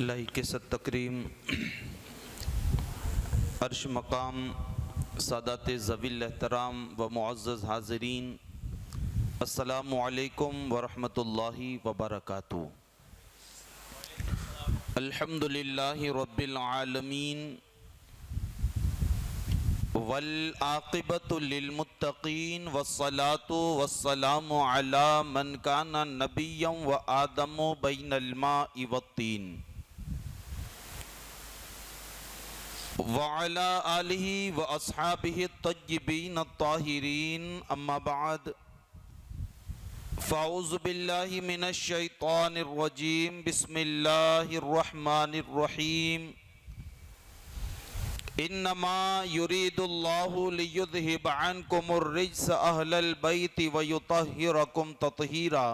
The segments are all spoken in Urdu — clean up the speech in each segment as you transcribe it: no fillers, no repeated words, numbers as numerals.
اللہ کی ست تکریم عرش مقام سادات ذوی الاحترام و معزز حاضرین، السلام علیکم ورحمۃ اللہ وبرکاتہ۔ الحمدللہ رب العالمین والعاقبۃ للمتقین والصلاۃ والسلام علی من کان نبیا وآدم بین الماء والطین وعلی آلہ واصحابہ الطیبین الطاہرین، اما بعد فاعوذ باللہ من الشیطان الرجیم، بسم اللہ الرحمن الرحیم۔ انما یرید اللہ لیذہب عنکم الرجس اہل البیت ویطہرکم تطہیرا۔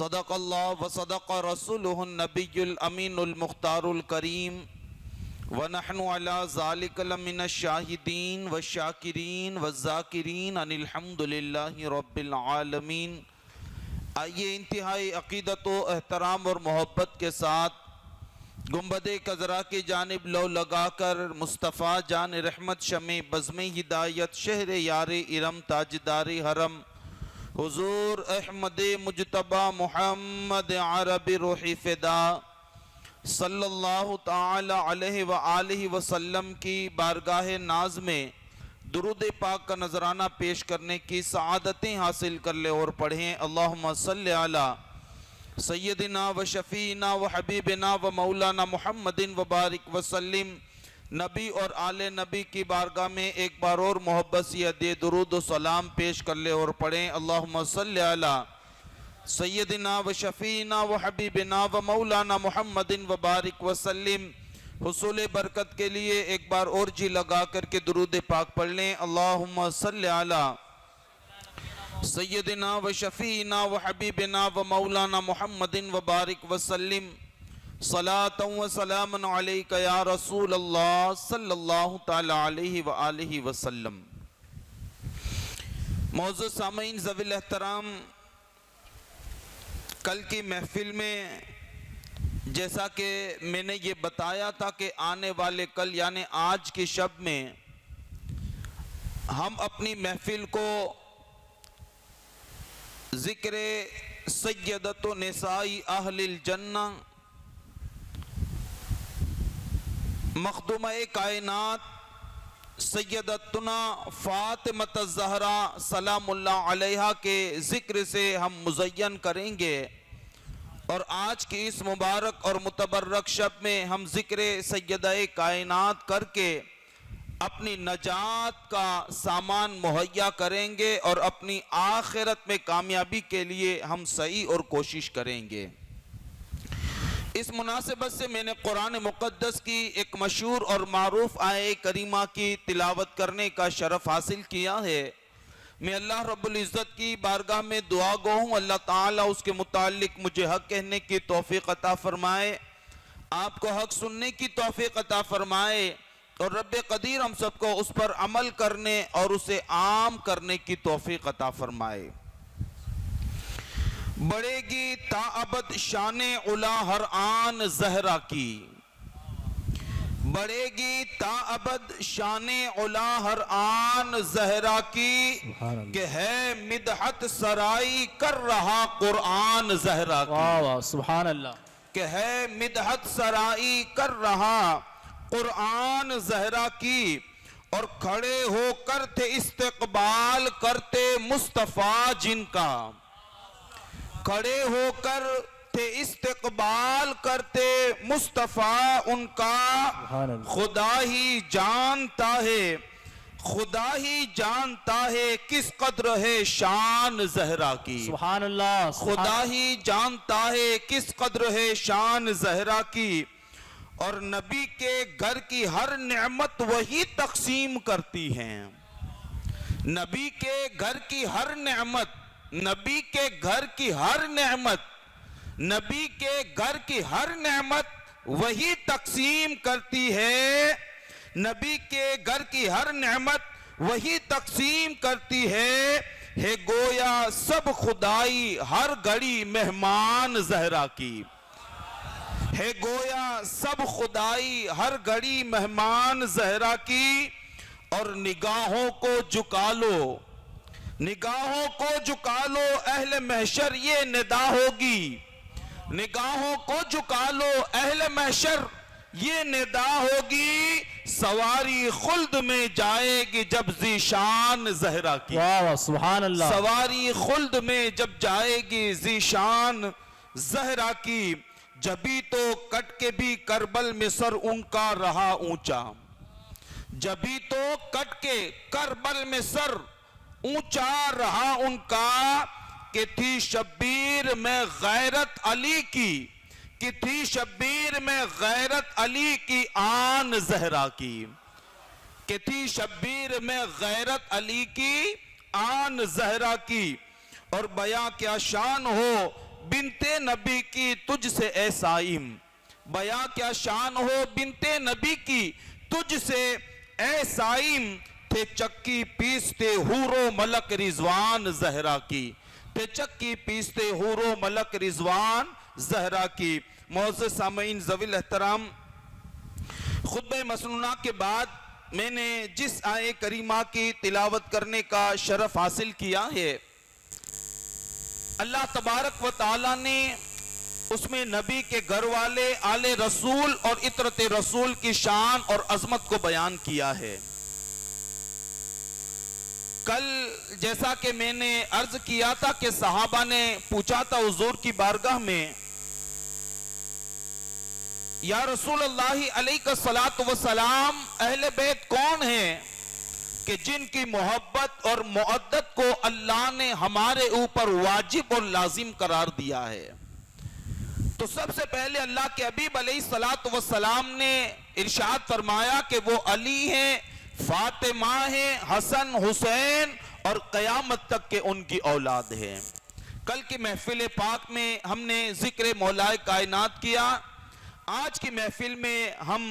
صدق اللہ وصدق رسولہ النبی الامین المختار الکریم، ونحن علی ذالک لمن الشاہدین والشاکرین والذاکرین ان الحمد للہ رب العالمین۔ آئیے انتہائی عقیدت و احترام اور محبت کے ساتھ گنبد خضرا کی جانب لو لگا کر مصطفیٰ جان رحمت شمع بزم ہدایت شہر یار ارم تاجدار حرم حضور احمد مجتبی محمد عربی روح فدا صلی اللہ تعالی علیہ وآلہ وسلم کی بارگاہ ناز میں درود پاک کا نذرانہ پیش کرنے کی سعادتیں حاصل کر لے اور پڑھیں اللہم صلی علی سیدنا و شفیعنا و حبیبنا و مولانا محمد و بارک وسلم۔ نبی اور آل نبی کی بارگاہ میں ایک بار اور محبت سے ادے درود و سلام پیش کر لے اور پڑھیں اللہم صلی علی سیدنا و شفیعنا و حبیبنا و مولانا محمد و بارک وسلم۔ حصول برکت کے لیے ایک بار اور جی لگا کر کے درود پاک پڑھ لیں اللہم صلی علی سیدنا و شفیعنا و حبیبنا و مولانا محمد و بارک وسلم۔ صلاۃ و سلام علیک یا رسول اللہ صلی اللہ تعالی علیہ وآلہ وسلم۔ معزز سامعین ذوی الاحترام، کل کی محفل میں جیسا کہ میں نے یہ بتایا تھا کہ آنے والے کل یعنی آج کی شب میں ہم اپنی محفل کو ذکر سیدۃ نساء اہل الجنہ مخدومہ کائنات سیدتنا فاطمۃ الزہرا سلام اللہ علیہا کے ذکر سے ہم مزین کریں گے، اور آج کی اس مبارک اور متبرک شب میں ہم ذکر سیدہ کائنات کر کے اپنی نجات کا سامان مہیا کریں گے اور اپنی آخرت میں کامیابی کے لیے ہم سعی اور کوشش کریں گے۔ اس مناسبت سے میں نے قرآن مقدس کی ایک مشہور اور معروف آیہ کریمہ کی تلاوت کرنے کا شرف حاصل کیا ہے۔ میں اللہ رب العزت کی بارگاہ میں دعا گو ہوں اللہ تعالیٰ اس کے متعلق مجھے حق کہنے کی توفیق عطا فرمائے، آپ کو حق سننے کی توفیق عطا فرمائے، اور رب قدیر ہم سب کو اس پر عمل کرنے اور اسے عام کرنے کی توفیق عطا فرمائے۔ بڑھے گی تا ابد شان علا ہر آن زہرا کی، بڑھے گی تا ابد شان علا ہر آن زہرا کی، کہ ہے مدحت سرائی کر رہا قرآن زہرا کی۔ واہ واہ سبحان اللہ۔ کہ ہے مدحت سرائی کر رہا قرآن زہرا کی، اور کھڑے ہو کر تھے استقبال کرتے مصطفیٰ جن کا، کھڑے ہو کر تھے استقبال کرتے مصطفیٰ ان کا، خدا ہی جانتا ہے، خدا ہی جانتا ہے کس قدر ہے شان زہرا کی۔ سبحان اللہ۔ خدا ہی جانتا ہے کس قدر ہے شان زہرا کی، اور نبی کے گھر کی ہر نعمت وہی تقسیم کرتی ہیں۔ نبی کے گھر کی ہر نعمت، نبی کے گھر کی ہر نعمت، نبی کے گھر کی ہر نعمت وہی تقسیم کرتی ہے، نبی کے گھر کی ہر نعمت وہی تقسیم کرتی ہے گویا سب خدائی ہر گھڑی مہمان زہرا کی، ہے گویا سب خدائی ہر گھڑی مہمان زہرا کی، اور نگاہوں کو جھکا لو، نگاہوں کو جھکا لو اہل محشر یہ ندا ہوگی، نگاہوں کو جھکا لو اہل محشر یہ ندا ہوگی، سواری خلد میں جائے گی جب ذیشان زہرا کی، واہ واہ سبحان اللہ. سواری خلد میں جب جائے گی ذیشان زہرا کی، جبھی تو کٹ کے بھی کربل میں سر ان کا رہا اونچا، جبھی تو کٹ کے کربل میں سر اونچا رہا ان کا، کہ تھی شبیر میں غیرت علی کی، کہ تھی شبیر میں غیرت علی کی آن زہرا کی، کہ تھی شبیر میں غیرت علی کی آن زہرا کی، اور بیاں کیا شان ہو بنت نبی کی تجھ سے اے سائم، بیاں کیا شان ہو بنت نبی کی تجھ سے اے سائم، تھے چکی پیستے حور و ملک رضوان زہرا کی، تھے چکی پیستے حور و ملک رضوان زہرا کی۔ معزز سامعین ذوی الاحترام، خطبہ مسنونہ کے بعد میں نے جس آیے کریمہ کی تلاوت کرنے کا شرف حاصل کیا ہے، اللہ تبارک و تعالی نے اس میں نبی کے گھر والے آل رسول اور عطرت رسول کی شان اور عظمت کو بیان کیا ہے۔ کل جیسا کہ میں نے عرض کیا تھا کہ صحابہ نے پوچھا تھا حضور کی بارگاہ میں، یا رسول اللہ علیہ الصلوۃ والسلام اہل بیت کون ہیں کہ جن کی محبت اور مودت کو اللہ نے ہمارے اوپر واجب اور لازم قرار دیا ہے؟ تو سب سے پہلے اللہ کے حبیب علیہ الصلوۃ والسلام نے ارشاد فرمایا کہ وہ علی ہیں، فاطمہ ہیں، حسن حسین اور قیامت تک کے ان کی اولاد ہیں۔ کل کی محفل پاک میں ہم نے ذکر مولا کائنات کیا، آج کی محفل میں ہم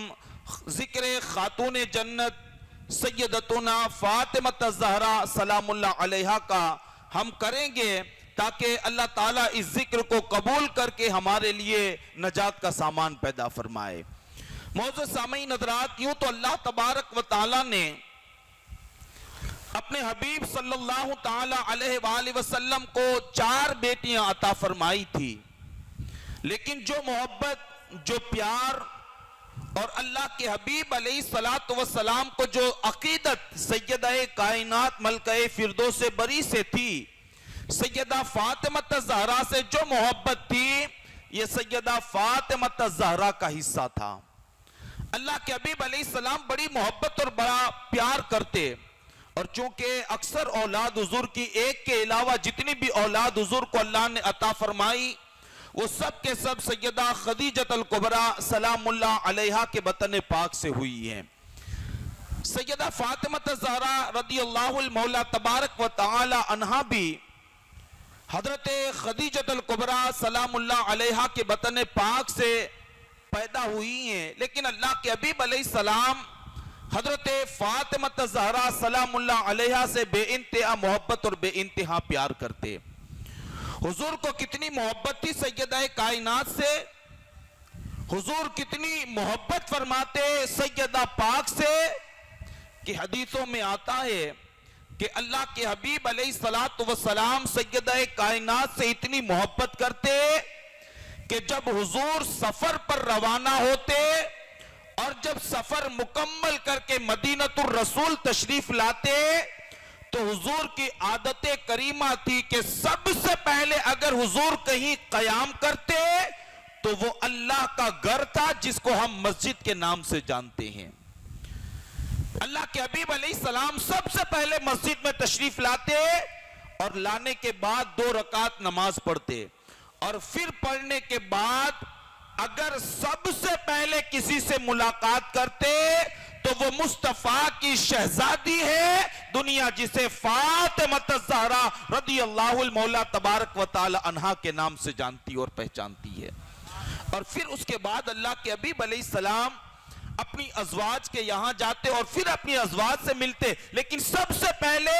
ذکر خاتون جنت سیدتنا فاطمہ الزہرا سلام اللہ علیہا کا ہم کریں گے، تاکہ اللہ تعالیٰ اس ذکر کو قبول کر کے ہمارے لیے نجات کا سامان پیدا فرمائے۔ معزز سامعین حضرات، یوں تو اللہ تبارک و تعالیٰ نے اپنے حبیب صلی اللہ تعالیٰ علیہ وآلہ وسلم کو 4 بیٹیاں عطا فرمائی تھی، لیکن جو محبت، جو پیار اور اللہ کے حبیب علیہ الصلوۃ والسلام کو جو عقیدت سیدہ کائنات ملکہ فردوس بری سے تھی، سیدہ فاطمہ الزہرا سے جو محبت تھی، یہ سیدہ فاطمہ الزہرا کا حصہ تھا۔ اللہ کے حبیب علیہ السلام بڑی محبت اور بڑا پیار کرتے، اور چونکہ اکثر اولاد حضور کی ایک کے علاوہ جتنی بھی اولاد حضور کو اللہ نے عطا فرمائی، وہ سب کے سب سیدہ خدیجہ الکبریٰ سلام اللہ علیہا کے بطن پاک سے ہوئی ہیں۔ سیدہ فاطمہ الزہرا رضی اللہ المولا تبارک و تعالی عنہا بھی حضرت خدیجہ الکبریٰ سلام اللہ علیہا کے بطن پاک سے پیدا ہوئی ہیں، لیکن اللہ کے حبیب علیہ السلام حضرت فاطمہ الزہرا سلام اللہ علیہا سے بے انتہا محبت اور بے انتہا پیار کرتے۔ حضور کو کتنی محبت تھی سیدہ کائنات سے، حضور کتنی محبت فرماتے سیدہ پاک سے، کہ حدیثوں میں آتا ہے کہ اللہ کے حبیب علیہ الصلوۃ والسلام سیدہ کائنات سے اتنی محبت کرتے کہ جب حضور سفر پر روانہ ہوتے اور جب سفر مکمل کر کے مدینۃ الرسول تشریف لاتے، تو حضور کی عادت کریمہ تھی کہ سب سے پہلے اگر حضور کہیں قیام کرتے تو وہ اللہ کا گھر تھا جس کو ہم مسجد کے نام سے جانتے ہیں۔ اللہ کے حبیب علیہ السلام سب سے پہلے مسجد میں تشریف لاتے اور لانے کے بعد 2 رکعت نماز پڑھتے، اور پھر پڑھنے کے بعد اگر سب سے پہلے کسی سے ملاقات کرتے تو وہ مصطفیٰ کی شہزادی ہے دنیا، جسے فاطمہ الزہرا رضی اللہ المولا تبارک و تعالی عنہا کے نام سے جانتی اور پہچانتی ہے۔ اور پھر اس کے بعد اللہ کے حبیب علیہ السلام اپنی ازواج کے یہاں جاتے اور پھر اپنی ازواج سے ملتے، لیکن سب سے پہلے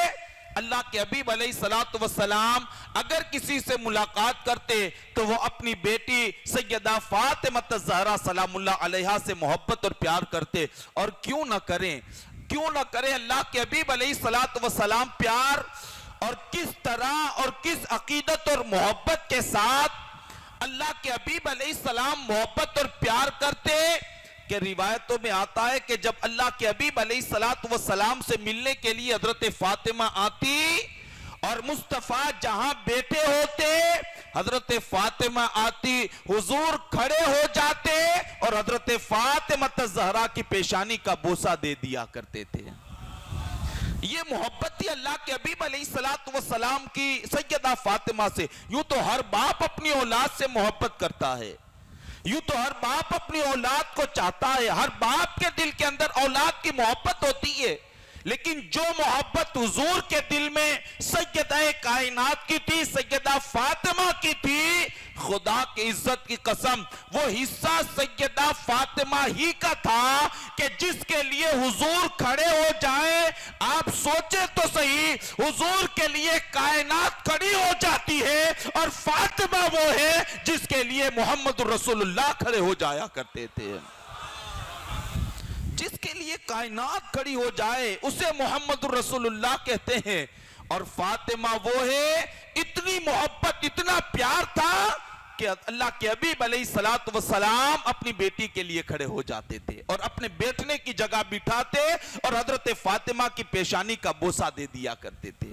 اللہ کے حبیب علیہ السلام اگر کسی سے ملاقات کرتے تو وہ اپنی بیٹی سیدہ فاطمہ الزہرا سلام اللہ علیہا سے محبت اور پیار کرتے. اور کیوں نہ کریں اللہ کے حبیب علیہ السلام پیار اور کس طرح اور کس عقیدت اور محبت کے ساتھ اللہ کے حبیب علیہ السلام محبت اور پیار کرتے کہ روایتوں میں آتا ہے کہ جب اللہ کے حبیب علیہ السلام سے ملنے کے لیے حضرت فاطمہ آتی اور مصطفیٰ جہاں بیٹھے ہوتے حضرت فاطمہ آتی حضور کھڑے ہو جاتے اور حضرت فاطمہ الزہرا کی پیشانی کا بوسہ دے دیا کرتے تھے. یہ محبت تھی اللہ کے حبیب علیہ السلام کی سیدہ فاطمہ سے. یوں تو ہر باپ اپنی اولاد سے محبت کرتا ہے, یوں تو ہر باپ اپنی اولاد کو چاہتا ہے, ہر باپ کے دل کے اندر اولاد کی محبت ہوتی ہے, لیکن جو محبت حضور کے دل میں سیدہ کائنات کی تھی, سیدہ فاطمہ کی تھی, خدا کی عزت کی قسم وہ حصہ سیدہ فاطمہ ہی کا تھا کہ جس کے لیے حضور کھڑے ہو جائیں. آپ سوچیں تو صحیح, حضور کے لیے کائنات کھڑی ہو جاتی ہے اور فاطمہ وہ ہے جس کے لیے محمد رسول اللہ کھڑے ہو جایا کرتے تھے. جس کے لیے کائنات کھڑی ہو جائے اسے محمد رسول اللہ کہتے ہیں. اور فاطمہ وہ ہے, اتنی محبت اتنا پیار تھا کہ اللہ کے حبیب علیہ السلام اپنی بیٹی کے لیے کھڑے ہو جاتے تھے اور اپنے بیٹھنے کی جگہ بٹھاتے اور حضرت فاطمہ کی پیشانی کا بوسہ دے دیا کرتے تھے.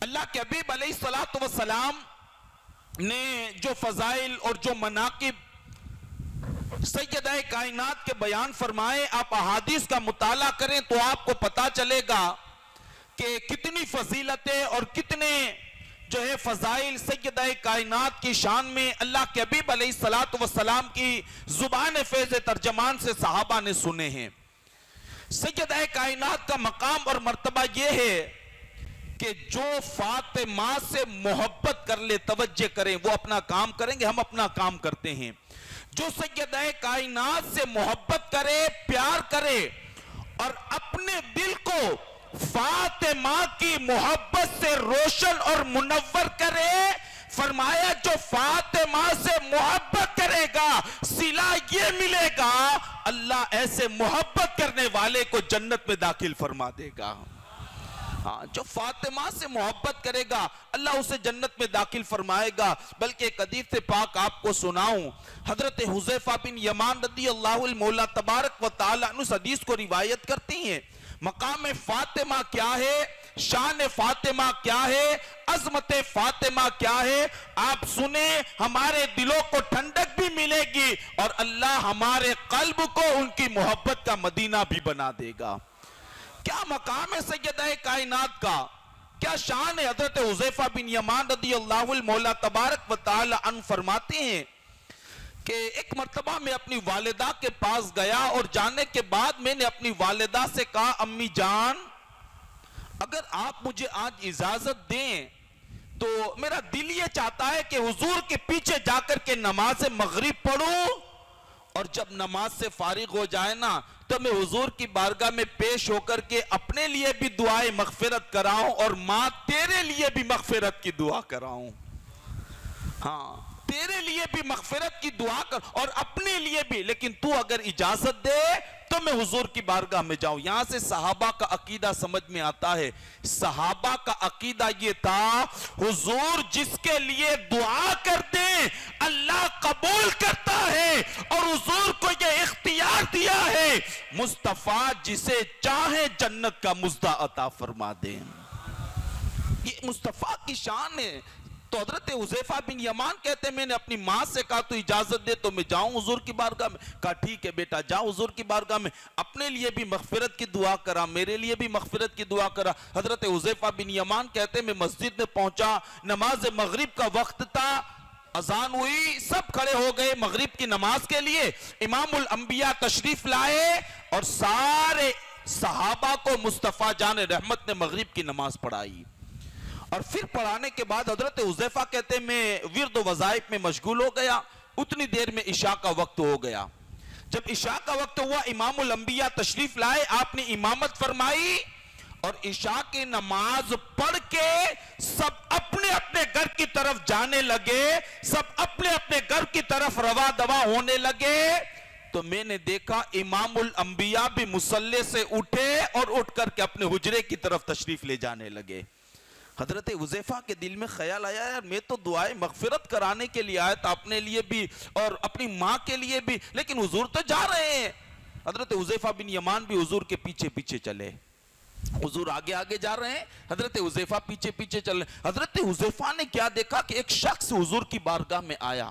اللہ کے حبیب علیہ السلام نے جو فضائل اور جو مناقب سیدہ کائنات کے بیان فرمائے, آپ احادیث کا مطالعہ کریں تو آپ کو پتا چلے گا کہ کتنی فضیلتیں اور کتنے جو ہے فضائل سیدہ کائنات کی شان میں اللہ کے حبیب علیہ السلام کی زبان فیض ترجمان سے صحابہ نے سنے ہیں. سیدہ کائنات کا مقام اور مرتبہ یہ ہے کہ جو فاطمہ سے محبت کر لے, توجہ کریں, وہ اپنا کام کریں گے, ہم اپنا کام کرتے ہیں. جو سیدہ کائنات سے محبت کرے, پیار کرے اور اپنے دل کو فاطمہ کی محبت سے روشن اور منور کرے, فرمایا جو فاطمہ سے محبت کرے گا صلہ یہ ملے گا, اللہ ایسے محبت کرنے والے کو جنت میں داخل فرما دے گا. ہاں, جو فاطمہ سے محبت کرے گا اللہ اسے جنت میں داخل فرمائے گا. بلکہ ایک حدیث پاک آپ کو سناؤں, حضرت حذیفہ بن یمان رضی اللہ المولا تبارک و تعالی عنہ اس حدیث کو روایت کرتی ہیں. مقام فاطمہ کیا ہے, شان فاطمہ کیا ہے, عظمت فاطمہ کیا ہے, آپ سنیں, ہمارے دلوں کو ٹھنڈک بھی ملے گی اور اللہ ہمارے قلب کو ان کی محبت کا مدینہ بھی بنا دے گا. کیا مقام ہے سیدہ کائنات کا, کیا شان ہے. حضرت حذیفہ بن یمان رضی اللہ المولا تبارک و تعالی عنہ فرماتے ہیں کہ ایک مرتبہ میں اپنی والدہ کے پاس گیا اور جانے کے بعد میں نے اپنی والدہ سے کہا, امی جان اگر آپ مجھے آج اجازت دیں تو میرا دل یہ چاہتا ہے کہ حضور کے پیچھے جا کر کے نماز مغرب پڑھوں اور جب نماز سے فارغ ہو جائے نا تو میں حضور کی بارگاہ میں پیش ہو کر کے اپنے لیے بھی دعائیں مغفرت کراؤں اور ماں تیرے لیے بھی مغفرت کی دعا کراؤں. ہاں, تیرے لیے بھی مغفرت کی دعا کر اور اپنے لیے بھی, لیکن تو اگر اجازت دے تو میں حضور کی بارگاہ میں جاؤں. یہاں سے صحابہ کا عقیدہ سمجھ میں آتا ہے. صحابہ کا عقیدہ یہ تھا, حضور جس کے لیے دعا کرتے اللہ قبول کرتا ہے اور حضور کو یہ اختیار دیا ہے مصطفیٰ جسے چاہے جنت کا مزدہ عطا فرما دیں. یہ مصطفیٰ کی شان ہے. تو حضرت حذیفہ بن یمان کہتے ہیں میں نے اپنی ماں سے کہا تو اجازت دے تو میں جاؤں حضور کی بارگاہ میں. کہا ٹھیک ہے بیٹا جا حضور کی بارگاہ میں, اپنے لیے بھی مغفرت کی دعا کرا, میرے لیے بھی مغفرت کی دعا کرا. حضرت حذیفہ بن یمان کہتے ہیں میں مسجد میں پہنچا, نماز مغرب کا وقت تھا, اذان ہوئی, سب کھڑے ہو گئے مغرب کی نماز کے لیے. امام الانبیاء تشریف لائے اور سارے صحابہ کو مصطفیٰ جان رحمت نے مغرب کی نماز پڑھائی. اور پھر پڑھانے کے بعد حضرت حذیفہ کہتے ہیں میں ورد و وظائف میں مشغول ہو گیا. اتنی دیر میں عشاء کا وقت ہو گیا. جب عشاء کا وقت ہوا امام الانبیاء تشریف لائے, آپ نے امامت فرمائی اور عشاء کی نماز پڑھ کے سب اپنے اپنے گھر کی طرف جانے لگے, سب اپنے اپنے گھر کی طرف روا دوا ہونے لگے, تو میں نے دیکھا امام الانبیاء بھی مصلی سے اٹھے اور اٹھ کر کے اپنے حجرے کی طرف تشریف لے جانے لگے. حضرت حذیفہ کے دل میں خیال آیا, یار میں تو دعائے مغفرت کرانے کے لیے آیا تھا, اپنے لیے بھی اور اپنی ماں کے لیے بھی, لیکن حضور تو جا رہے ہیں. حضرت حذیفہ بن یمان بھی حضور کے پیچھے پیچھے چلے. حضور آگے آگے جا رہے ہیں, حضرت حذیفہ پیچھے پیچھے چل رہے ہیں. حضرت حذیفہ نے کیا دیکھا کہ ایک شخص حضور کی بارگاہ میں آیا,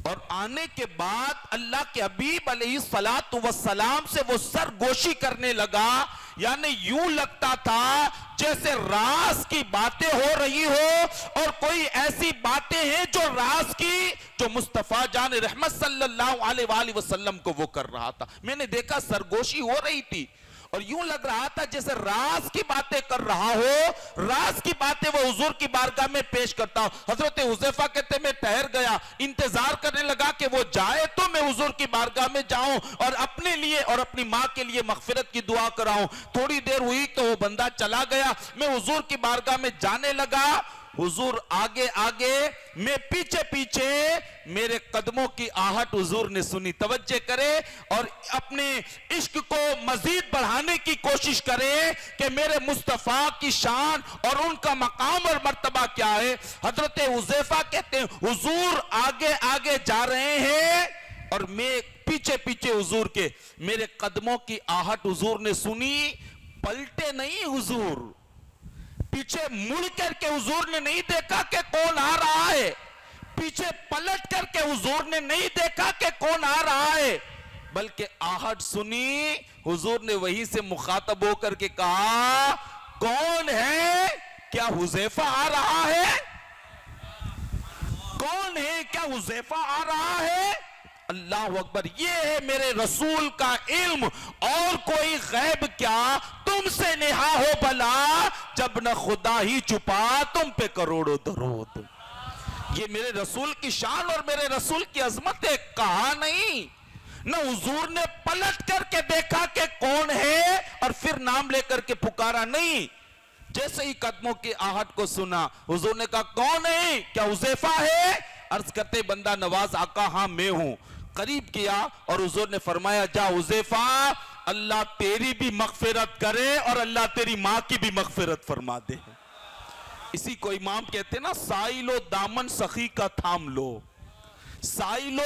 اور آنے کے بعد اللہ کے حبیب علیہ السلام سے وہ سرگوشی کرنے لگا. یعنی یوں لگتا تھا جیسے راز کی باتیں ہو رہی ہو, اور کوئی ایسی باتیں ہیں جو راز کی, جو مصطفیٰ جان رحمت صلی اللہ علیہ وآلہ وسلم کو وہ کر رہا تھا. میں نے دیکھا سرگوشی ہو رہی تھی, اور یوں لگ رہا تھا جیسے راز کی باتیں کر رہا ہو, راز کی باتیں وہ حضور کی بارگاہ میں پیش کرتا ہو. حضرت حذیفہ کہتے میں ٹھہر گیا, انتظار کرنے لگا کہ وہ جائے تو میں حضور کی بارگاہ میں جاؤں اور اپنے لیے اور اپنی ماں کے لیے مغفرت کی دعا کراؤں. تھوڑی دیر ہوئی تو وہ بندہ چلا گیا, میں حضور کی بارگاہ میں جانے لگا. حضور آگے آگے, میں پیچھے پیچھے. میرے قدموں کی آہٹ حضور نے سنی. توجہ کرے اور اپنے عشق کو مزید بڑھانے کی کوشش کرے کہ میرے مصطفیٰ کی شان اور ان کا مقام اور مرتبہ کیا ہے. حضرت حذیفہ کہتے ہیں حضور آگے آگے جا رہے ہیں اور میں پیچھے پیچھے حضور کے. میرے قدموں کی آہٹ حضور نے سنی, پلٹے نہیں حضور, پیچھے مڑ کر کے حضور نے نہیں دیکھا کہ کون آ رہا ہے, پیچھے پلٹ کر کے حضور نے نہیں دیکھا کہ کون آ رہا ہے, بلکہ آہٹ سنی. حضور نے وہیں سے مخاطب ہو کر کے کہا کون ہے, کیا حذیفہ آ رہا ہے, کون ہے, کیا حذیفہ آ رہا ہے. اللہ اکبر, یہ ہے میرے رسول کا علم, اور کوئی غیب کیا تم سے نہا ہو بلا, جب نہ خدا ہی چھپا تم پہ کروڑوں درود. یہ میرے رسول کی شان اور میرے رسول کی عظمت ہے. کہا نہیں, نہ حضور نے پلٹ کر کے دیکھا کہ کون ہے اور پھر نام لے کر کے پکارا نہیں. جیسے ہی قدموں کی آہٹ کو سنا, حضور نے کہا کون ہے, کیا حذیفہ ہے. عرض کرتے بندہ نواز آقا ہاں میں ہوں. قریب کیا اور حضور نے فرمایا جا حذیفہ, اللہ تیری بھی مغفرت کرے اور اللہ تیری ماں کی بھی مغفرت فرما دے. اسی کو امام کہتے ہیں نا, سائلو دامن سخی کا تھام لو, سائلو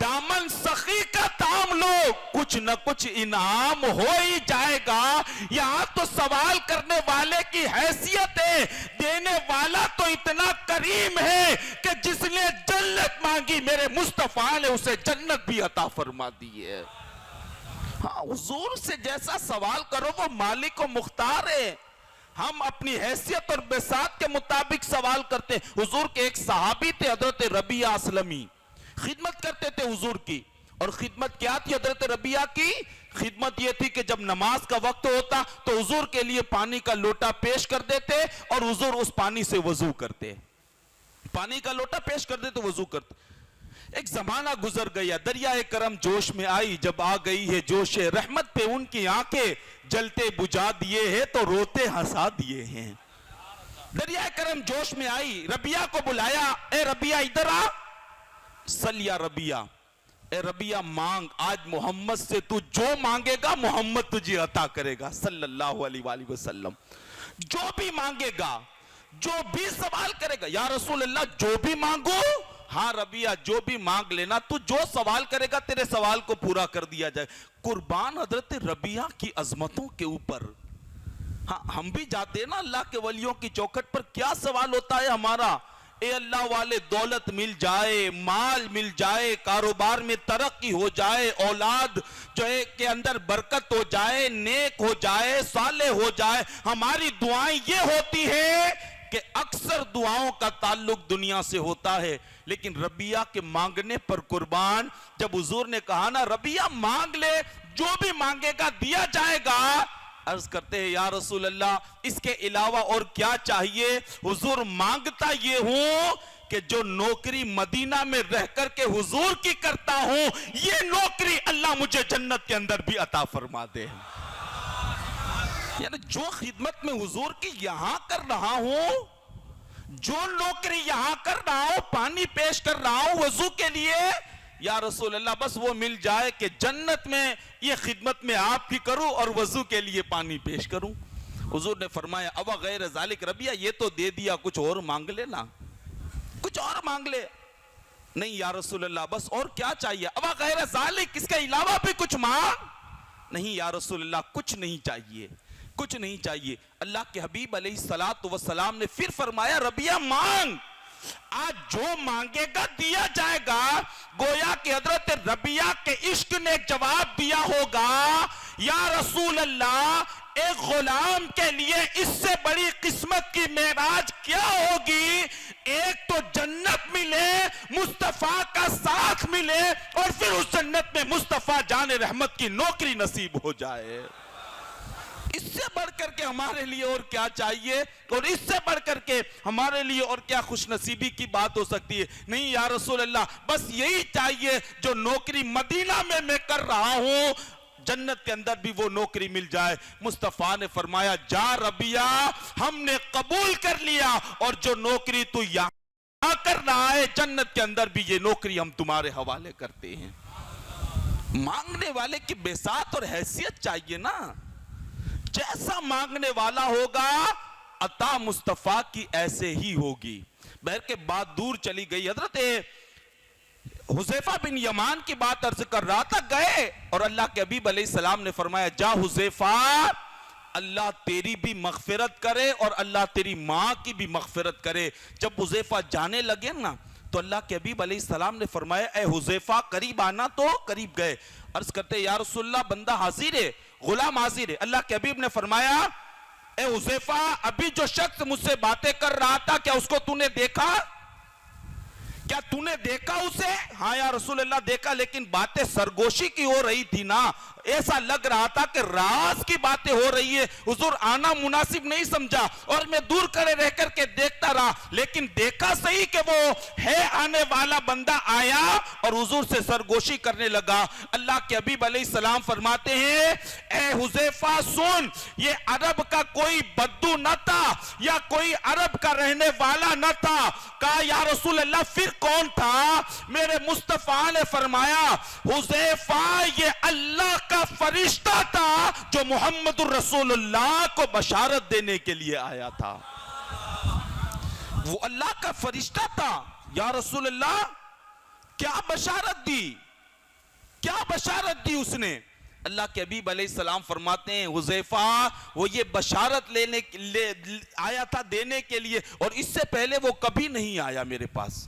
دامن سخی کا تھام لو, کچھ نہ کچھ انعام ہو ہی جائے گا. یہاں تو سوال کرنے والے کی حیثیت ہے, دینے والا تو اتنا کریم ہے کہ جس نے جنت مانگی میرے مصطفیٰ نے اسے جنت بھی عطا فرما دی ہے. ہاں, حضور سے جیسا سوال کرو وہ مالک و مختار ہے. ہم اپنی حیثیت اور بساط کے مطابق سوال کرتے ہیں. حضور کے ایک صحابی تھے حضرت ربیعہ اسلمی, خدمت کرتے تھے حضور کی. اور خدمت کیا تھی حضرت ربیعہ کی؟ خدمت یہ تھی کہ جب نماز کا وقت ہوتا تو حضور کے لیے پانی کا لوٹا پیش کر دیتے اور حضور اس پانی سے وضو کرتے. پانی کا لوٹا پیش کر دیتے, وضو کرتے. ایک زمانہ گزر گیا, دریائے کرم جوش میں آئی, جب آ گئی ہے جوش رحمت پہ ان کی آنکھیں, جلتے بجھا دیے ہیں تو روتے ہنسا دیے ہیں. دریائے کرم جوش میں آئی, ربیعہ کو بلایا, اے ربیعہ ادھر آ. سل یا ربیعہ, اے ربیعہ مانگ, آج محمد سے تو جو مانگے گا محمد تجھے عطا کرے گا صلی اللہ علیہ وآلہ وسلم. جو بھی مانگے گا, جو بھی سوال کرے گا. یا رسول اللہ جو بھی مانگو, ہاں ربیعہ جو بھی مانگ لینا, تو جو سوال کرے گا تیرے سوال کو پورا کر دیا جائے. قربان حضرت ربیعہ کی عظمتوں کے اوپر. ہاں, ہم بھی جاتے ہیں نا اللہ کے ولیوں کی چوکھٹ پر, کیا سوال ہوتا ہے ہمارا, اے اللہ والے دولت مل جائے, مال مل جائے, کاروبار میں ترقی ہو جائے, اولاد جو ہے کے اندر برکت ہو جائے, نیک ہو جائے, صالح ہو جائے. ہماری دعائیں یہ ہوتی ہیں کہ اکثر دعاؤں کا تعلق دنیا سے ہوتا ہے, لیکن ربیعہ کے مانگنے پر قربان, جب حضور نے کہا نا ربیعہ مانگ لے, جو بھی مانگے گا دیا جائے گا. عرض کرتے ہیں یا رسول اللہ اس کے علاوہ اور کیا چاہیے. حضور مانگتا یہ ہوں کہ جو نوکری مدینہ میں رہ کر کے حضور کی کرتا ہوں, یہ نوکری اللہ مجھے جنت کے اندر بھی عطا فرما دے. یعنی جو خدمت میں حضور کی یہاں کر رہا ہوں، جو نوکری یہاں کر رہا ہوں، پانی پیش کر رہا ہوں وضو کے لیے، یا رسول اللہ بس وہ مل جائے کہ جنت میں یہ خدمت میں آپ کی کروں اور وضو کے لیے پانی پیش کروں۔ حضور نے فرمایا ابا غیر ذالک ربیہ، یہ تو دے دیا، کچھ اور مانگ لے نا، کچھ اور مانگ لے۔ نہیں یا رسول اللہ بس اور کیا چاہیے؟ ابا غیر ذالک، اس کے علاوہ بھی کچھ مانگ۔ نہیں یا رسول اللہ کچھ نہیں چاہیے، کچھ نہیں چاہیے۔ اللہ کے حبیب علیہ السلام نے پھر فرمایا ربیہ مانگ، آج جو مانگے گا دیا جائے گا۔ گویا کہ حضرت ربیہ کے عشق نے جواب دیا ہوگا یا رسول اللہ ایک غلام کے لیے اس سے بڑی قسمت کی معراج کیا ہوگی؟ ایک تو جنت ملے، مصطفیٰ کا ساتھ ملے، اور پھر اس جنت میں مصطفیٰ جان رحمت کی نوکری نصیب ہو جائے۔ اس سے بڑھ کر کے ہمارے لیے اور کیا چاہیے، اور اس سے بڑھ کر کے ہمارے لیے اور کیا خوش نصیبی کی بات ہو سکتی ہے؟ نہیں یا رسول اللہ بس یہی چاہیے جو نوکری مدینہ میں کر رہا ہوں، جنت کے اندر بھی وہ نوکری مل جائے۔ مصطفیٰ نے فرمایا جا ربیہ، ہم نے قبول کر لیا، اور جو نوکری تو یہاں کر رہا ہے جنت کے اندر بھی یہ نوکری ہم تمہارے حوالے کرتے ہیں۔ مانگنے والے کی بساط اور حیثیت چاہیے نا، جیسا مانگنے والا ہوگا عطا مصطفیٰ کی ایسے ہی ہوگی۔ بہر کے بعد دور چلی گئی، حضرت حذیفہ بن یمان کی بات عرض کر رہا تھا، گئے اور اللہ کے حبیب علیہ السلام نے فرمایا جا حذیفہ، اللہ تیری بھی مغفرت کرے اور اللہ تیری ماں کی بھی مغفرت کرے۔ جب حذیفہ جانے لگے نا تو اللہ کے حبیب علیہ السلام نے فرمایا اے حذیفہ قریب آنا، تو قریب گئے، عرض کرتے یا رسول اللہ بندہ حاضر ہے، غلام حاضر ہے۔ اللہ کے حبیب نے فرمایا اے حذیفہ ابھی جو شخص مجھ سے باتیں کر رہا تھا کیا اس کو تو نے دیکھا؟ کیا تو نے دیکھا اسے؟ ہاں یا رسول اللہ دیکھا، لیکن باتیں سرگوشی کی ہو رہی تھی نا، ایسا لگ رہا تھا کہ راز کی باتیں ہو رہی ہے۔ حضور آنا مناسب نہیں سمجھا اور میں دور کھڑے رہ کر کے دیکھتا رہا، لیکن دیکھا صحیح کہ وہ ہے آنے والا بندہ آیا اور حضور سے سرگوشی کرنے لگا۔ اللہ کے حبیب علیہ السلام فرماتے ہیں اے حذیفہ سن، یہ عرب کا کوئی بدو نہ تھا یا کوئی عرب کا رہنے والا نہ تھا۔ کہا یا رسول اللہ پھر کون تھا؟ میرے مصطفیٰ نے فرمایا حذیفہ یہ اللہ کا فرشتہ تھا جو محمد الرسول اللہ کو بشارت دینے کے لیے آیا تھا۔ وہ اللہ کا فرشتہ تھا۔ یا رسول اللہ کیا بشارت دی، کیا بشارت دی اس نے؟ اللہ کے حبیب علیہ السلام فرماتے ہیں حذیفہ وہ یہ بشارت لینے آیا تھا دینے کے لیے، اور اس سے پہلے وہ کبھی نہیں آیا میرے پاس،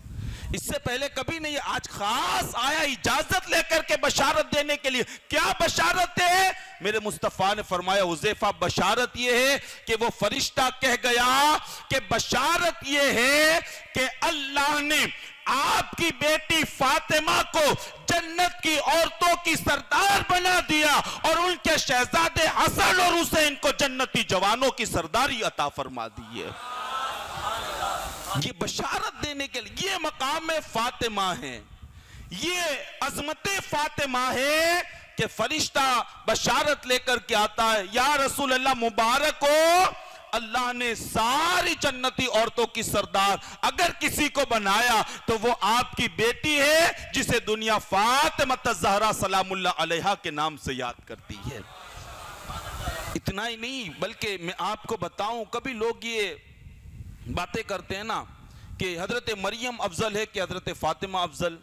اس سے پہلے کبھی نہیں، آج خاص آیا اجازت لے کر کے بشارت دینے کے لیے۔ کیا بشارت ہے؟ میرے مصطفیٰ نے فرمایا حذیفہ بشارت یہ ہے کہ وہ فرشتہ کہہ گیا کہ بشارت یہ ہے کہ اللہ نے آپ کی بیٹی فاطمہ کو جنت کی عورتوں کی سردار بنا دیا، اور ان کے شہزادے حسن اور حسین کو جنتی جوانوں کی سرداری عطا فرما دی ہے۔ یہ بشارت دینے کے لیے، یہ مقام فاطمہ ہے، یہ عظمت فاطمہ ہے کہ فرشتہ بشارت لے کر کے آتا ہے یا رسول اللہ مبارک ہو اللہ نے ساری جنتی عورتوں کی سردار اگر کسی کو بنایا تو وہ آپ کی بیٹی ہے جسے دنیا فاطمہ الزہرا سلام اللہ علیہا کے نام سے یاد کرتی ہے۔ اتنا ہی نہیں بلکہ میں آپ کو بتاؤں، کبھی لوگ یہ باتیں کرتے ہیں نا کہ حضرت مریم افضل ہے کہ حضرت فاطمہ افضل،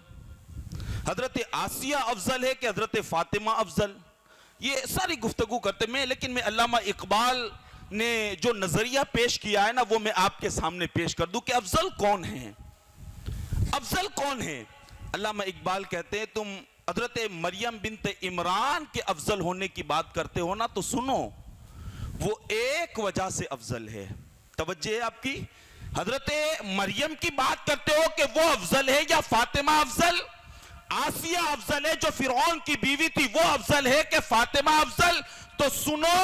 حضرت آسیہ افضل ہے کہ حضرت فاطمہ افضل، یہ ساری گفتگو کرتے میں، لیکن میں علامہ اقبال نے جو نظریہ پیش کیا ہے نا وہ میں آپ کے سامنے پیش کر دوں کہ افضل کون ہیں، افضل کون ہیں۔ علامہ اقبال کہتے ہیں تم حضرت مریم بنت عمران کے افضل ہونے کی بات کرتے ہو نا تو سنو، وہ ایک وجہ سے افضل ہے، توجہ ہے آپ کی، حضرت مریم کی بات کرتے ہو کہ وہ افضل ہے یا فاطمہ افضل، آسیہ افضل ہے جو فرعون کی بیوی تھی وہ افضل ہے کہ فاطمہ افضل، تو سنو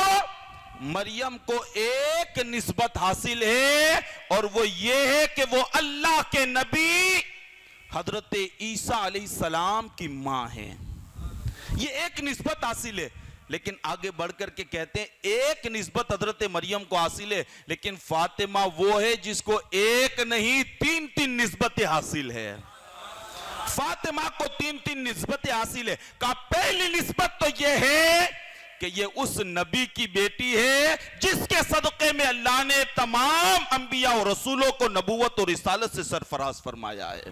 مریم کو ایک نسبت حاصل ہے اور وہ یہ ہے کہ وہ اللہ کے نبی حضرت عیسیٰ علیہ السلام کی ماں ہے، یہ ایک نسبت حاصل ہے، لیکن آگے بڑھ کر کے کہتے ہیں ایک نسبت حضرت مریم کو حاصل ہے، لیکن فاطمہ وہ ہے جس کو ایک نہیں تین تین نسبتیں حاصل ہے۔ فاطمہ کو تین تین نسبتیں حاصل ہے۔ کہا پہلی نسبت تو یہ ہے کہ یہ اس نبی کی بیٹی ہے جس کے صدقے میں اللہ نے تمام انبیاء اور رسولوں کو نبوت اور رسالت سے سرفراز فرمایا ہے۔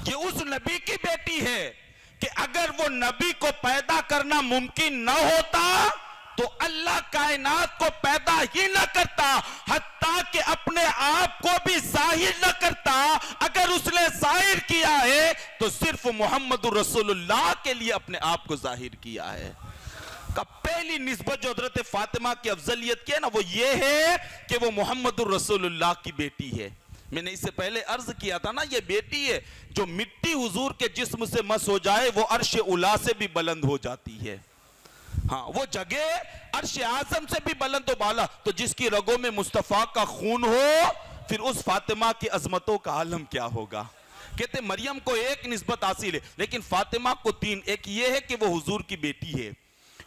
یہ اس نبی کی بیٹی ہے کہ اگر وہ نبی کو پیدا کرنا ممکن نہ ہوتا تو اللہ کائنات کو پیدا ہی نہ کرتا، حتیٰ کہ اپنے آپ کو بھی ظاہر نہ کرتا۔ اگر اس نے ظاہر کیا ہے تو صرف محمد رسول اللہ کے لیے اپنے آپ کو ظاہر کیا ہے۔ کہ پہلی نسبت جو حضرت فاطمہ کی افضلیت کی ہے نا، وہ یہ ہے کہ وہ محمد رسول اللہ کی بیٹی ہے۔ میں نے اس سے پہلے عرض کیا تھا نا، یہ بیٹی ہے جو مٹی حضور کے جسم سے مس ہو جائے وہ عرش اولا سے بھی بلند ہو جاتی ہے۔ ہاں، وہ جگہ عرش اعظم سے بھی بلند و بالا، تو جس کی رگوں میں مصطفیٰ کا خون ہو پھر اس فاطمہ کی عظمتوں کا عالم کیا ہوگا۔ کہتے مریم کو ایک نسبت حاصل ہے لیکن فاطمہ کو تین۔ ایک یہ ہے کہ وہ حضور کی بیٹی ہے،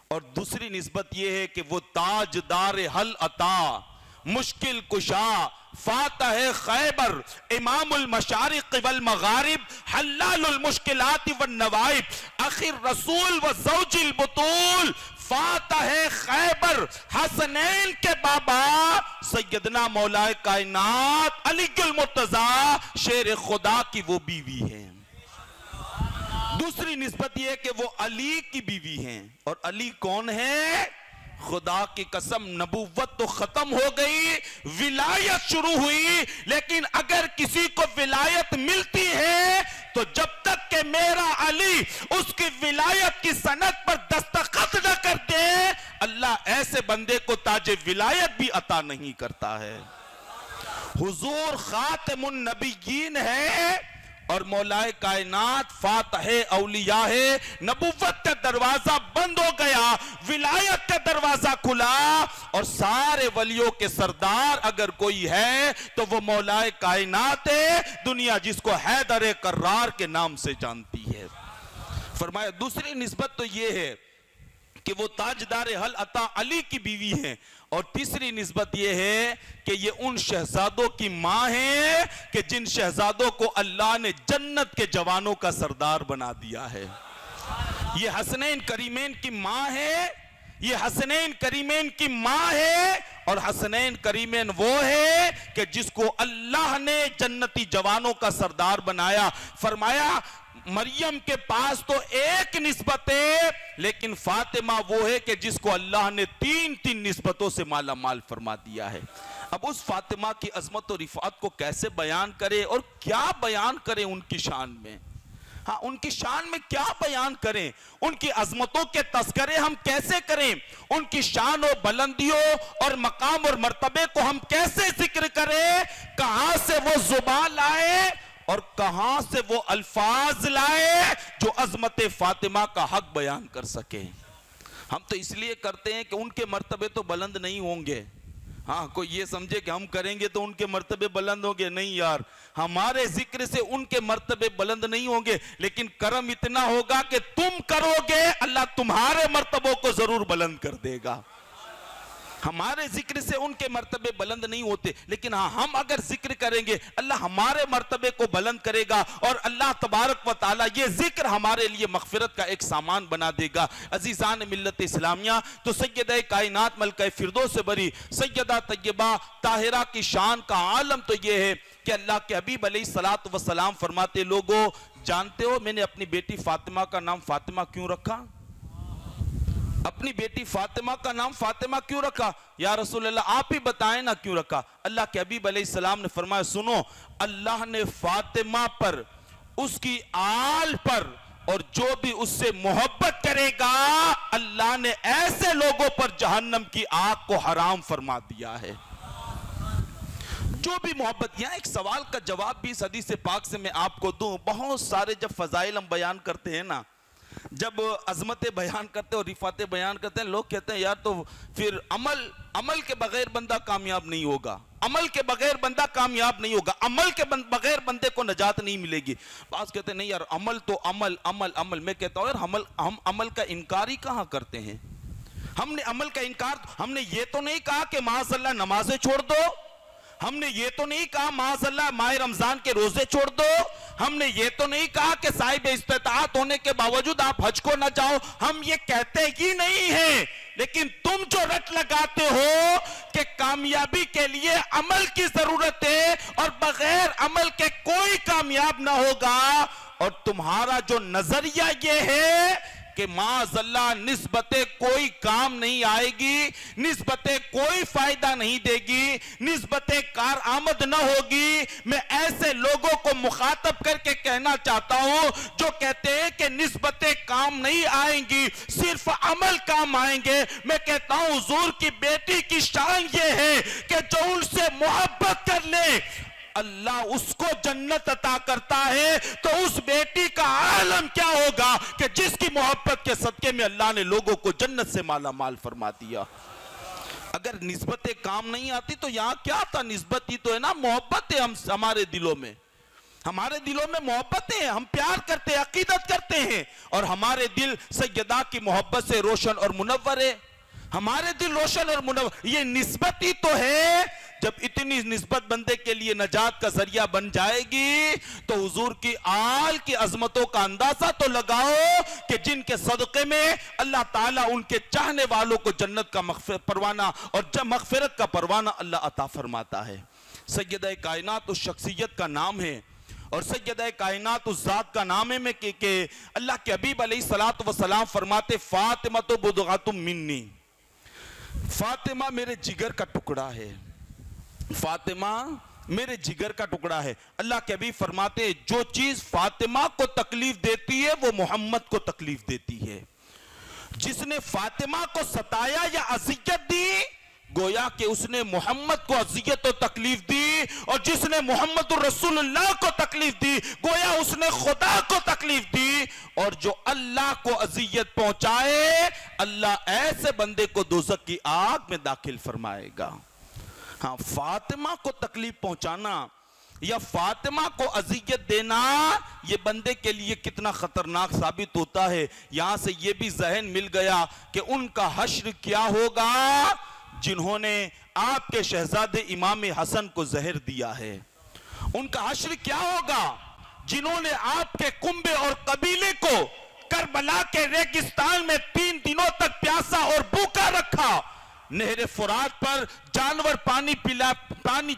اور دوسری نسبت یہ ہے کہ وہ تاجدار حل عطا، مشکل کشا، فاتح خیبر، امام المشارق والمغارب، حلال المشکلات والنوائب، آخر رسول و زوج البطول، فاتح خیبر، حسنین کے بابا سیدنا مولا کائنات علی المرتضیٰ شیر خدا کی وہ بیوی ہیں۔ دوسری نسبت یہ ہے کہ وہ علی کی بیوی ہیں، اور علی کون ہے؟ خدا کی قسم نبوت تو ختم ہو گئی، ولایت شروع ہوئی، لیکن اگر کسی کو ولایت ملتی ہے تو جب تک کہ میرا علی اس کی ولایت کی سند پر دستخط نہ کر دے اللہ ایسے بندے کو تاج ولایت بھی عطا نہیں کرتا ہے۔ حضور خاتم النبیین ہے اور مولا کائنات فاتح اولیاء ہے۔ نبوت کا دروازہ بند ہو گیا، ولایت کا دروازہ کھلا، اور سارے ولیوں کے سردار اگر کوئی ہے تو وہ مولا کائنات ہے، دنیا جس کو حیدر کرار کے نام سے جانتی ہے۔ فرمایا دوسری نسبت تو یہ ہے کہ وہ تاجدار حل عطا علی کی بیوی ہیں، اور تیسری نسبت یہ ہے کہ یہ ان شہزادوں کی ماں ہیں کہ جن شہزادوں کو اللہ نے جنت کے جوانوں کا سردار بنا دیا ہے۔ یہ حسنین کریمین کی ماں ہے، یہ حسنین کریمین کی ماں ہے، اور حسنین کریمین وہ ہے کہ جس کو اللہ نے جنتی جوانوں کا سردار بنایا۔ فرمایا مریم کے پاس تو ایک نسبت ہے لیکن فاطمہ وہ ہے کہ جس کو اللہ نے تین تین نسبتوں سے مالا مال فرما دیا ہے۔ اب اس فاطمہ کی عظمت و رفعت کو کیسے بیان کرے اور کیا بیان کریں ان کی شان میں؟ ہاں، ان کی شان میں کیا بیان کریں؟ ان کی عظمتوں کے تذکرے ہم کیسے کریں؟ ان کی شان و بلندیوں اور مقام اور مرتبے کو ہم کیسے ذکر کریں؟ کہاں سے وہ زبان لائے اور کہاں سے وہ الفاظ لائے جو عظمت فاطمہ کا حق بیان کر سکے؟ ہم تو اس لیے کرتے ہیں کہ ان کے مرتبے تو بلند نہیں ہوں گے۔ ہاں، کوئی یہ سمجھے کہ ہم کریں گے تو ان کے مرتبے بلند ہوں گے، نہیں یار، ہمارے ذکر سے ان کے مرتبے بلند نہیں ہوں گے، لیکن کرم اتنا ہوگا کہ تم کرو گے اللہ تمہارے مرتبوں کو ضرور بلند کر دے گا۔ ہمارے ذکر سے ان کے مرتبے بلند نہیں ہوتے، لیکن ہاں ہم اگر ذکر کریں گے اللہ ہمارے مرتبے کو بلند کرے گا، اور اللہ تبارک و تعالی یہ ذکر ہمارے لیے مغفرت کا ایک سامان بنا دے گا۔ عزیزان ملت اسلامیہ، تو سیدہ کائنات ملکہ فردوس سے بری سیدہ طیبہ طاہرہ کی شان کا عالم تو یہ ہے کہ اللہ کے حبیب علیہ الصلوۃ والسلام فرماتے، لوگوں جانتے ہو میں نے اپنی بیٹی فاطمہ کا نام فاطمہ کیوں رکھا؟ اپنی بیٹی فاطمہ کا نام فاطمہ کیوں رکھا؟ یا رسول اللہ آپ ہی بتائیں نا کیوں رکھا؟ اللہ کے حبیب علیہ السلام نے فرمایا، سنو، اللہ نے فاطمہ پر، اس کی آل پر، اور جو بھی اس سے محبت کرے گا اللہ نے ایسے لوگوں پر جہنم کی آگ کو حرام فرما دیا ہے۔ جو بھی محبت، یہاں ایک سوال کا جواب بھی اس حدیث پاک سے میں آپ کو دوں۔ بہت سارے جب فضائل ہم بیان کرتے ہیں نا، جب عظمتیں بیان کرتے اور رفعتیں بیان کرتے ہیں، لوگ کہتے ہیں یار تو پھر عمل کے بغیر بندہ کامیاب نہیں ہوگا، عمل کے بغیر بندہ کامیاب نہیں ہوگا، عمل کے بغیر بندے کو نجات نہیں ملے گی۔ بعض کہتے ہیں نہیں یار عمل تو عمل۔ میں کہتا ہوں یار ہم عمل کا انکار ہی کہاں کرتے ہیں؟ ہم نے عمل کا انکار، ہم نے یہ تو نہیں کہا کہ معاذ اللہ نمازیں چھوڑ دو، ہم نے یہ تو نہیں کہا معاذ اللہ ماہ رمضان کے روزے چھوڑ دو، ہم نے یہ تو نہیں کہا کہ صاحب استطاعت ہونے کے باوجود آپ حج کو نہ جاؤ، ہم یہ کہتے ہی نہیں ہیں، لیکن تم جو رٹ لگاتے ہو کہ کامیابی کے لیے عمل کی ضرورت ہے اور بغیر عمل کے کوئی کامیاب نہ ہوگا، اور تمہارا جو نظریہ یہ ہے کہ معاذ اللہ نسبت کوئی کام نہیں آئے گی، نسبت کوئی فائدہ نہیں دے گی، نسبت کارآمد نہ ہوگی، میں ایسے لوگوں کو مخاطب کر کے کہنا چاہتا ہوں جو کہتے ہیں کہ نسبت کام نہیں آئیں گی، صرف عمل کام آئیں گے۔ میں کہتا ہوں حضور کی بیٹی کی شان یہ ہے کہ جو ان سے محبت کر لے اللہ اس کو جنت عطا کرتا ہے، تو اس بیٹی کا عالم کیا ہوگا کہ جس کی محبت کے صدقے میں اللہ نے لوگوں کو جنت سے مالا مال فرما دیا۔ اگر نسبت کام نہیں آتی تو یہاں کیا تھا؟ نسبت ہی تو ہے نا، محبت ہے ہمارے دلوں میں، ہمارے دلوں میں محبت ہے، ہم پیار کرتے ہیں، عقیدت کرتے ہیں، اور ہمارے دل سیدہ کی محبت سے روشن اور منور ہے، ہمارے دل روشن اور منور، یہ نسبت ہی تو ہے۔ جب اتنی نسبت بندے کے لیے نجات کا ذریعہ بن جائے گی تو حضور کی آل کی عظمتوں کا اندازہ تو لگاؤ کہ جن کے صدقے میں اللہ تعالیٰ ان کے چاہنے والوں کو جنت کا پروانہ اور مغفرت کا پروانہ اللہ عطا فرماتا ہے۔ سیدہ کائنات اس شخصیت کا نام ہے، اور سیدہ کائنات اس ذات کا نام ہے میں کہ اللہ کے حبیب علیہ الصلوۃ والسلام فرماتے فاطمہ تو بضعۃ منی، فاطمہ میرے جگر کا ٹکڑا ہے، فاطمہ میرے جگر کا ٹکڑا ہے۔ اللہ کے حبیب فرماتے ہیں جو چیز فاطمہ کو تکلیف دیتی ہے وہ محمد کو تکلیف دیتی ہے۔ جس نے فاطمہ کو ستایا یا اذیت دی گویا کہ اس نے محمد کو اذیت و تکلیف دی، اور جس نے محمد الرسول اللہ کو تکلیف دی گویا اس نے خدا کو تکلیف دی، اور جو اللہ کو اذیت پہنچائے اللہ ایسے بندے کو دوزخ کی آگ میں داخل فرمائے گا۔ ہاں، فاطمہ کو تکلیف پہنچانا یا فاطمہ کو اذیت دینا یہ بندے کے لیے کتنا خطرناک ثابت ہوتا ہے۔ یہاں سے یہ بھی ذہن مل گیا کہ ان کا حشر کیا ہوگا جنہوں نے آپ کے شہزادے امام حسن کو زہر دیا ہے، ان کا حشر کیا ہوگا جنہوں نے آپ کے کنبے اور قبیلے کو کربلا کے ریگستان میں 3 دنوں تک پیاسا اور بھوکا رکھا، نہر فرات پر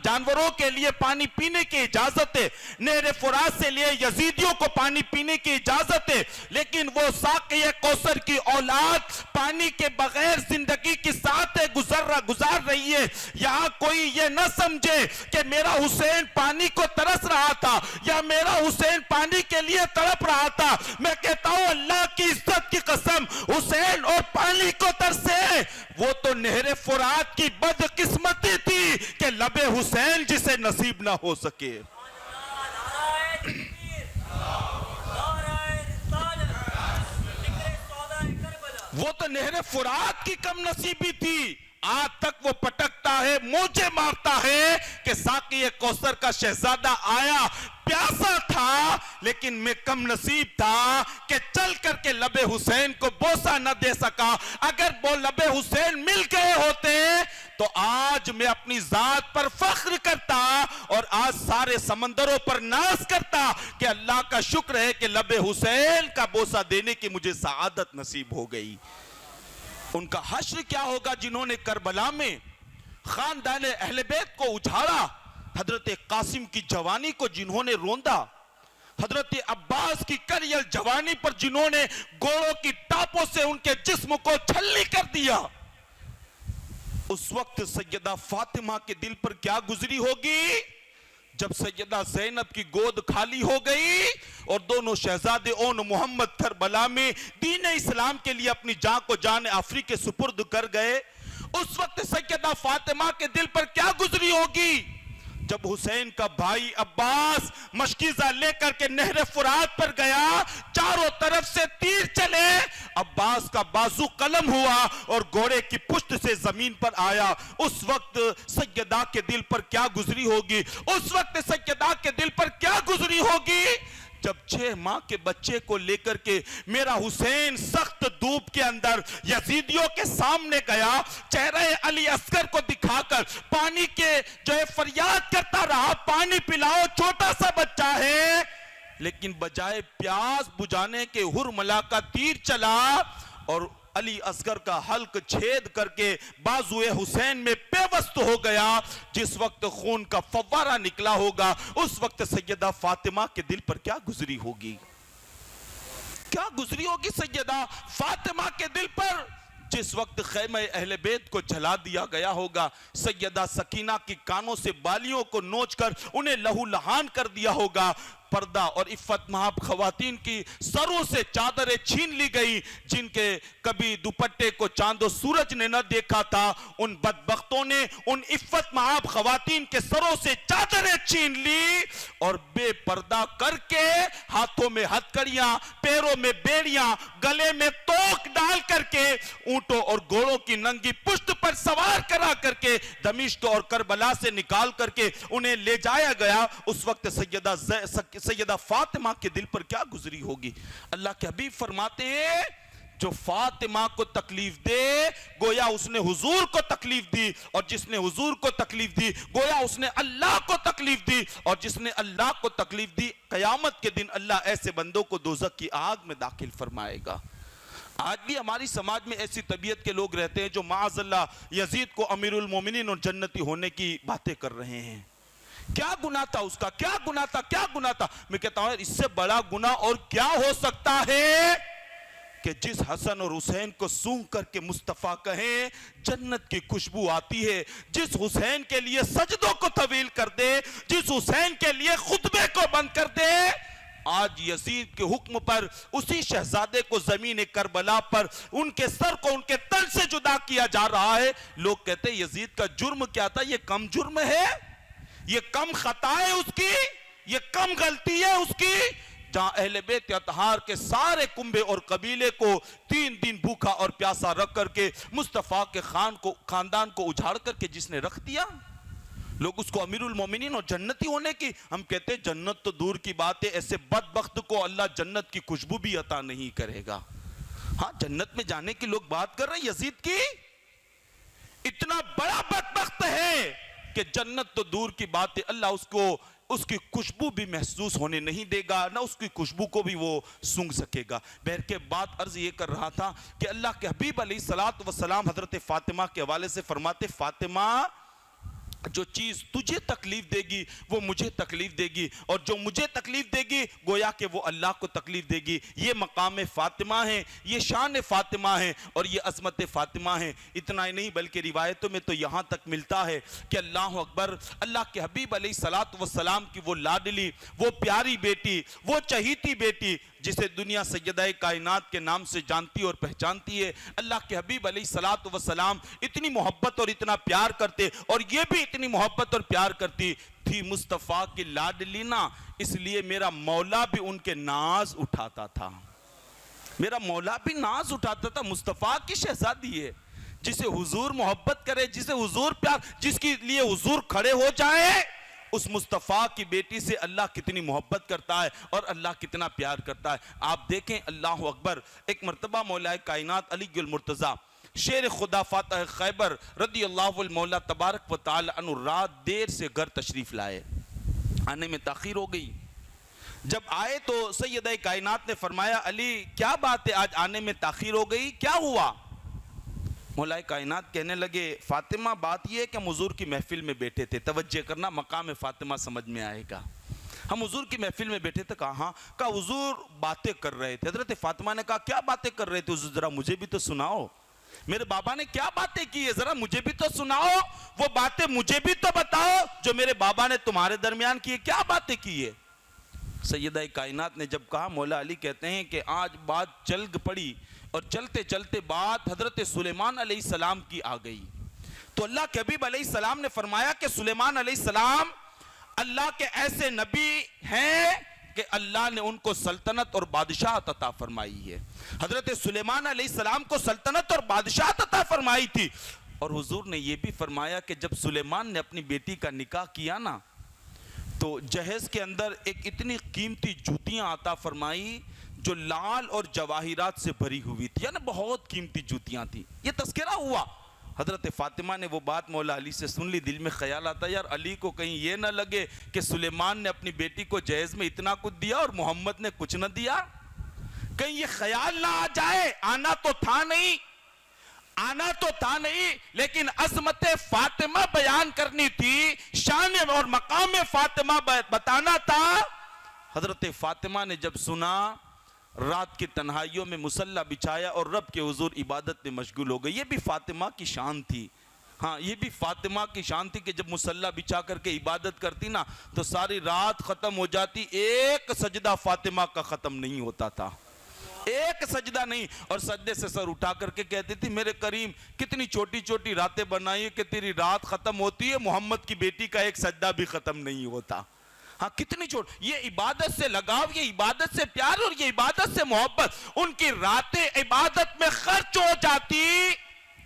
جانوروں کے لیے پانی پینے کی اجازت ہے، نہر فرات سے لیے یزیدیوں کو پانی پینے کی اجازت ہے، لیکن وہ ساقی کوثر کی اولاد پانی کے بغیر زندگی کی ساتھ گزار رہی ہے۔ یہاں کوئی یہ نہ سمجھے کہ میرا حسین پانی کو ترس رہا تھا یا میرا حسین پانی کے لیے تڑپ رہا تھا، میں کہتا ہوں اللہ کی عزت کی قسم حسین اور پانی کو ترسے، وہ تو نہر فرات کی بدقسمتی تھی کہ لب حسین جسے نصیب نہ ہو سکے۔ وہ تو نہر فرات کی کم نصیبی تھی، آج تک وہ پٹکتا ہے، موجے مارتا ہے کہ ساقی کوثر کا شہزادہ آیا پیاسا تھا لیکن میں کم نصیب تھا کہ چل کر کے لب حسین کو بوسہ نہ دے سکا۔ اگر وہ لب حسین مل گئے ہوتے تو آج میں اپنی ذات پر فخر کرتا اور آج سارے سمندروں پر ناز کرتا کہ اللہ کا شکر ہے کہ لب حسین کا بوسہ دینے کی مجھے سعادت نصیب ہو گئی۔ ان کا حشر کیا ہوگا جنہوں نے کربلا میں خاندان اہل بیت کو اجھاڑا، حضرت قاسم کی جوانی کو جنہوں نے روندا، حضرت عباس کی کریل جوانی پر جنہوں نے گوڑوں کی ٹاپوں سے ان کے جسم کو چھلنی کر دیا، اس وقت سیدہ فاطمہ کے دل پر کیا گزری ہوگی جب سیدہ زینب کی گود خالی ہو گئی اور دونوں شہزادے اون محمد کربلا میں دین اسلام کے لیے اپنی جان کو جان آفری کے سپرد کر گئے۔ اس وقت سیدہ فاطمہ کے دل پر کیا گزری ہوگی جب حسین کا بھائی عباس مشکیزہ لے کر کے نہر فرات پر گیا، چاروں طرف سے تیر چلے، عباس کا بازو قلم ہوا اور گھوڑے کی پشت سے زمین پر آیا۔ اس وقت سیدہ کے دل پر کیا گزری ہوگی، اس وقت سیدہ کے دل پر کیا گزری ہوگی جب 6 ماہ کے بچے کو لے کر کے میرا حسین سخت دور روپ کے اندر یزیدیوں کے سامنے گیا، چہرہ علی اصغر کو دکھا کر پانی کے جو ہے فریاد کرتا رہا، پانی پلاؤ، چھوٹا سا بچہ ہے، لیکن بجائے پیاس بجھانے کے ہرملا کا تیر چلا اور علی اصغر کا حلق چھید کر کے بازوئے حسین میں پیوست ہو گیا۔ جس وقت خون کا فوارہ نکلا ہوگا اس وقت سیدہ فاطمہ کے دل پر کیا گزری ہوگی، کیا گزری ہوگی سیدہ فاطمہ کے دل پر؟ جس وقت خیمہ اہل بیت کو جلا دیا گیا ہوگا، سیدہ سکینہ کی کانوں سے بالیوں کو نوچ کر انہیں لہو لہان کر دیا ہوگا، پردہ اور عفت محاب خواتین کی سروں سے چادریں چھین لی گئی، جن کے کبھی دوپٹے کو چاند و سورج نے نہ دیکھا تھا، ان بدبختوں نے ان عفت محاب خواتین کے سروں سے چادریں چھین لی اور بے پردہ کر کے ہاتھوں میں ہتھکڑیاں، پیروں میں بیڑیاں، گلے میں توق ڈال کر کے اونٹوں اور گھوڑوں کی ننگی پشت پر سوار کرا کر کے دمشق اور کربلا سے نکال کر کے انہیں لے جایا گیا۔ اس وقت سیدہ فاطمہ کے دل پر کیا گزری ہوگی؟ اللہ کے حبیب فرماتے ہیں جو فاطمہ کو تکلیف دے گویا اس نے حضور کو تکلیف دی، اور جس نے حضور کو تکلیف دی گویا اس نے اللہ کو تکلیف دی، اور جس نے اللہ کو تکلیف دی قیامت کے دن اللہ ایسے بندوں کو دوزخ کی آگ میں داخل فرمائے گا۔ آج بھی ہماری سماج میں ایسی طبیعت کے لوگ رہتے ہیں جو معاذ اللہ یزید کو امیر المومنین اور جنتی ہونے کی باتیں کر رہے ہیں۔ کیا گناہ تھا اس کا؟ کیا گناہ تھا؟ کیا گناہ تھا؟ میں کہتا ہوں اس سے بڑا گناہ اور کیا ہو سکتا ہے کہ جس حسن اور حسین کو سونگ کر کے مصطفیٰ کہیں جنت کی خوشبو آتی ہے، جس حسین کے لیے سجدوں کو طویل کر دے، جس حسین کے لیے خطبے کو بند کر دے، آج یزید کے حکم پر اسی شہزادے کو زمین کربلا پر ان کے سر کو ان کے تن سے جدا کیا جا رہا ہے۔ لوگ کہتے ہیں یزید کا جرم کیا تھا؟ یہ کم جرم ہے، یہ کم خطا ہے اس کی، یہ کم غلطی ہے اس کی، جہاں اہل بیت اطہار کے سارے کنبے اور قبیلے کو 3 دن بھوکا اور پیاسا رکھ کر کے مصطفیٰ کے خاندان کو اجھاڑ کر کے جس نے رکھ دیا، لوگ اس کو امیر المومنین اور جنتی ہونے کی، ہم کہتے ہیں جنت تو دور کی بات ہے، ایسے بدبخت کو اللہ جنت کی خوشبو بھی عطا نہیں کرے گا۔ ہاں جنت میں جانے کی لوگ بات کر رہے ہیں، یزید کی اتنا بڑا بدبخت ہے کہ جنت تو دور کی بات ہے، اللہ اس کو اس کی خوشبو بھی محسوس ہونے نہیں دے گا، نہ اس کی خوشبو کو بھی وہ سونگ سکے گا۔ بہر کے بات عرض یہ کر رہا تھا کہ اللہ کے حبیب علیہ السلام حضرت فاطمہ کے حوالے سے فرماتے، فاطمہ جو چیز تجھے تکلیف دے گی وہ مجھے تکلیف دے گی، اور جو مجھے تکلیف دے گی گویا کہ وہ اللہ کو تکلیف دے گی۔ یہ مقام فاطمہ ہے، یہ شان فاطمہ ہے، اور یہ عظمت فاطمہ ہے۔ اتنا ہی نہیں بلکہ روایتوں میں تو یہاں تک ملتا ہے کہ اللہ اکبر، اللہ کے حبیب علیہ السلام کی وہ لاڈلی، وہ پیاری بیٹی، وہ چہیتی بیٹی جسے دنیا سیدہ کائنات کے نام سے جانتی اور پہچانتی ہے، اللہ کے حبیب علیہ السلام اتنی محبت اور اتنا پیار کرتے، اور یہ بھی اتنی محبت اور پیار کرتی تھی مصطفیٰ کی لاڈلی نا، اس لیے میرا مولا بھی ان کے ناز اٹھاتا تھا، میرا مولا بھی ناز اٹھاتا تھا۔ مصطفیٰ کی شہزادی ہے، جسے حضور محبت کرے، جسے حضور پیار، جس کے لیے حضور کھڑے ہو جائے، اس مصطفیٰ کی بیٹی سے اللہ کتنی محبت کرتا ہے اور اللہ کتنا پیار کرتا ہے۔ آپ دیکھیں اللہ اکبر، ایک مرتبہ مولا کائنات علی المرتضیٰ شیر خدا فاتح خیبر رضی اللہ المولا تبارک و تعالی عنہ رات دیر سے گھر تشریف لائے، آنے میں تاخیر ہو گئی۔ جب آئے تو سیدہ کائنات نے فرمایا علی کیا بات ہے، آج آنے میں تاخیر ہو گئی، کیا ہوا؟ مولا کائنات کہنے لگے فاطمہ بات یہ ہے کہ ہم حضور کی محفل میں بیٹھے تھے، توجہ کرنا مقام فاطمہ سمجھ میں آئے گا، ہم حضور کی محفل میں بیٹھے تھے، کہا ہاں، کہا حضور باتیں کر رہے تھے۔ حضرت فاطمہ نے کہا کیا باتیں کر رہے تھے حضور، ذرا مجھے بھی تو سناؤ، میرے بابا نے کیا باتیں کی ہے ذرا مجھے بھی تو سناؤ، وہ باتیں مجھے بھی تو بتاؤ جو میرے بابا نے تمہارے درمیان کی ہے، کیا باتیں کی ہے؟ سیدہ کائنات نے جب کہا، مولا علی کہتے ہیں کہ آج بات چلگ پڑی اور چلتے چلتے بات حضرت سلیمان علیہ السلام کی آ گئی، تو اللہ کے حبیب علیہ السلام نے فرمایا کہ سلیمان علیہ السلام اللہ کے ایسے نبی ہیں کہ اللہ نے ان کو سلطنت اور بادشاہت عطا فرمائی ہے۔ حضرت سلیمان علیہ السلام کو سلطنت اور بادشاہت عطا فرمائی تھی، اور حضور نے یہ بھی فرمایا کہ جب سلیمان نے اپنی بیٹی کا نکاح کیا نا تو جہیز کے اندر ایک اتنی قیمتی جوتیاں عطا فرمائی جو لال اور جواہرات سے بھری ہوئی تھی، یعنی بہت قیمتی جوتیاں تھیں. یہ تذکرہ ہوا. حضرت فاطمہ نے وہ بات مولا علی سے سن لی. دل میں خیال آتا یار علی کو کہیں یہ نہ لگے کہ سلیمان نے اپنی بیٹی کو جہیز میں اتنا کچھ دیا اور محمد نے کچھ نہ دیا. کہیں یہ خیال نہ آ جائے. آنا تو تھا نہیں لیکن عظمت فاطمہ بیان کرنی تھی، شان اور مقام فاطمہ بتانا تھا. حضرت فاطمہ نے جب سنا، رات کی تنہائیوں میں مصلی بچھایا اور رب کے حضور عبادت میں مشغول ہو گئی. یہ بھی فاطمہ کی شان تھی. ہاں، یہ بھی فاطمہ کی شان تھی کہ جب مصلی بچھا کر کے عبادت کرتی نا تو ساری رات ختم ہو جاتی، ایک سجدہ فاطمہ کا ختم نہیں ہوتا تھا. ایک سجدہ نہیں. اور سجدے سے سر اٹھا کر کے کہتی تھی میرے کریم کتنی چھوٹی چھوٹی راتیں بنائی کہ تیری رات ختم ہوتی ہے، محمد کی بیٹی کا ایک سجدہ بھی ختم نہیں ہوتا. ہاں، کتنی یہ عبادت سے لگاؤ، یہ عبادت سے پیار اور یہ عبادت سے محبت. ان کی راتیں عبادت میں خرچ ہو جاتی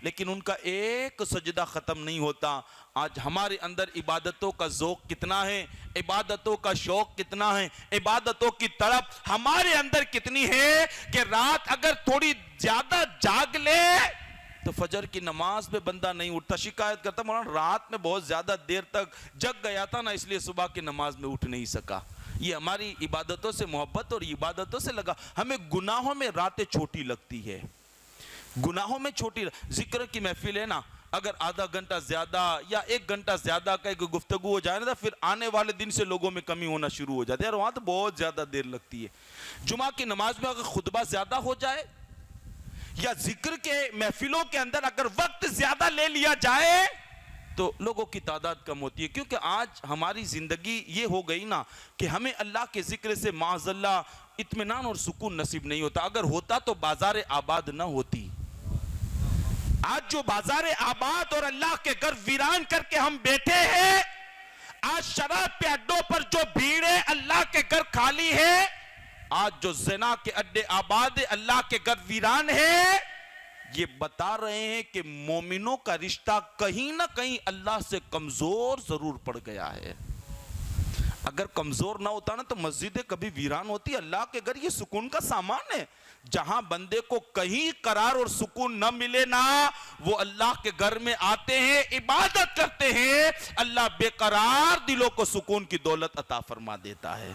لیکن ان کا ایک سجدہ ختم نہیں ہوتا. آج ہمارے اندر عبادتوں کا ذوق کتنا ہے، عبادتوں کا شوق کتنا ہے، عبادتوں کی طرف ہمارے اندر کتنی ہے کہ رات اگر تھوڑی زیادہ جاگ لے تو فجر کی نماز میں بندہ نہیں اٹھتا. شکایت کرتا مولانا رات میں بہت زیادہ دیر تک جگ گیا تھا نا، اس لیے صبح کی نماز میں اٹھ نہیں سکا. یہ ہماری عبادتوں سے محبت اور عبادتوں سے لگا. ہمیں گناہوں میں راتیں چھوٹی لگتی ہے، گناہوں میں چھوٹی. ذکر کی محفل ہے نا، اگر آدھا گھنٹہ زیادہ یا ایک گھنٹہ زیادہ کا ایک گفتگو ہو جائے نا پھر آنے والے دن سے لوگوں میں کمی ہونا شروع ہو جاتی ہے. اور وہاں تو بہت زیادہ دیر لگتی ہے. جمعہ کی نماز میں اگر خطبہ زیادہ ہو جائے یا ذکر کے محفلوں کے اندر اگر وقت زیادہ لے لیا جائے تو لوگوں کی تعداد کم ہوتی ہے. کیونکہ آج ہماری زندگی یہ ہو گئی نا کہ ہمیں اللہ کے ذکر سے معاذ اللہ اطمینان اور سکون نصیب نہیں ہوتا. اگر ہوتا تو بازار آباد نہ ہوتی. آج جو بازار آباد اور اللہ کے گھر ویران کر کے ہم بیٹھے ہیں، آج شراب پہ اڈوں پر جو بھیڑ ہے اللہ کے گھر خالی ہے. آج جو زنا کے اڈے آباد اللہ کے گھر ویران ہے. یہ بتا رہے ہیں کہ مومنوں کا رشتہ کہیں نہ کہیں اللہ سے کمزور ضرور پڑ گیا ہے. اگر کمزور نہ ہوتا نا تو مسجدیں کبھی ویران ہوتی. اللہ کے گھر یہ سکون کا سامان ہے. جہاں بندے کو کہیں قرار اور سکون نہ ملے نا، وہ اللہ کے گھر میں آتے ہیں، عبادت کرتے ہیں. اللہ بے قرار دلوں کو سکون کی دولت عطا فرما دیتا ہے.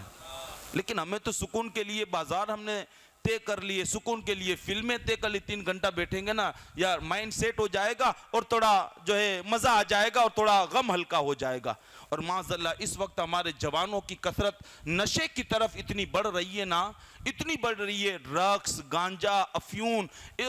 لیکن ہمیں تو سکون کے لیے بازار ہم نے طے کر لیے، سکون کے لیے فلمیں طے کر لی. 3 گھنٹہ بیٹھیں گے نا یار مائنڈ سیٹ ہو جائے گا اور تھوڑا جو ہے مزہ آ جائے گا اور تھوڑا غم ہلکا ہو جائے گا. اور معاذ اللہ اس وقت ہمارے جوانوں کی کثرت نشے کی طرف اتنی بڑھ رہی ہے نا، اتنی بڑھ رہی ہے. رقص، گانجا، افیون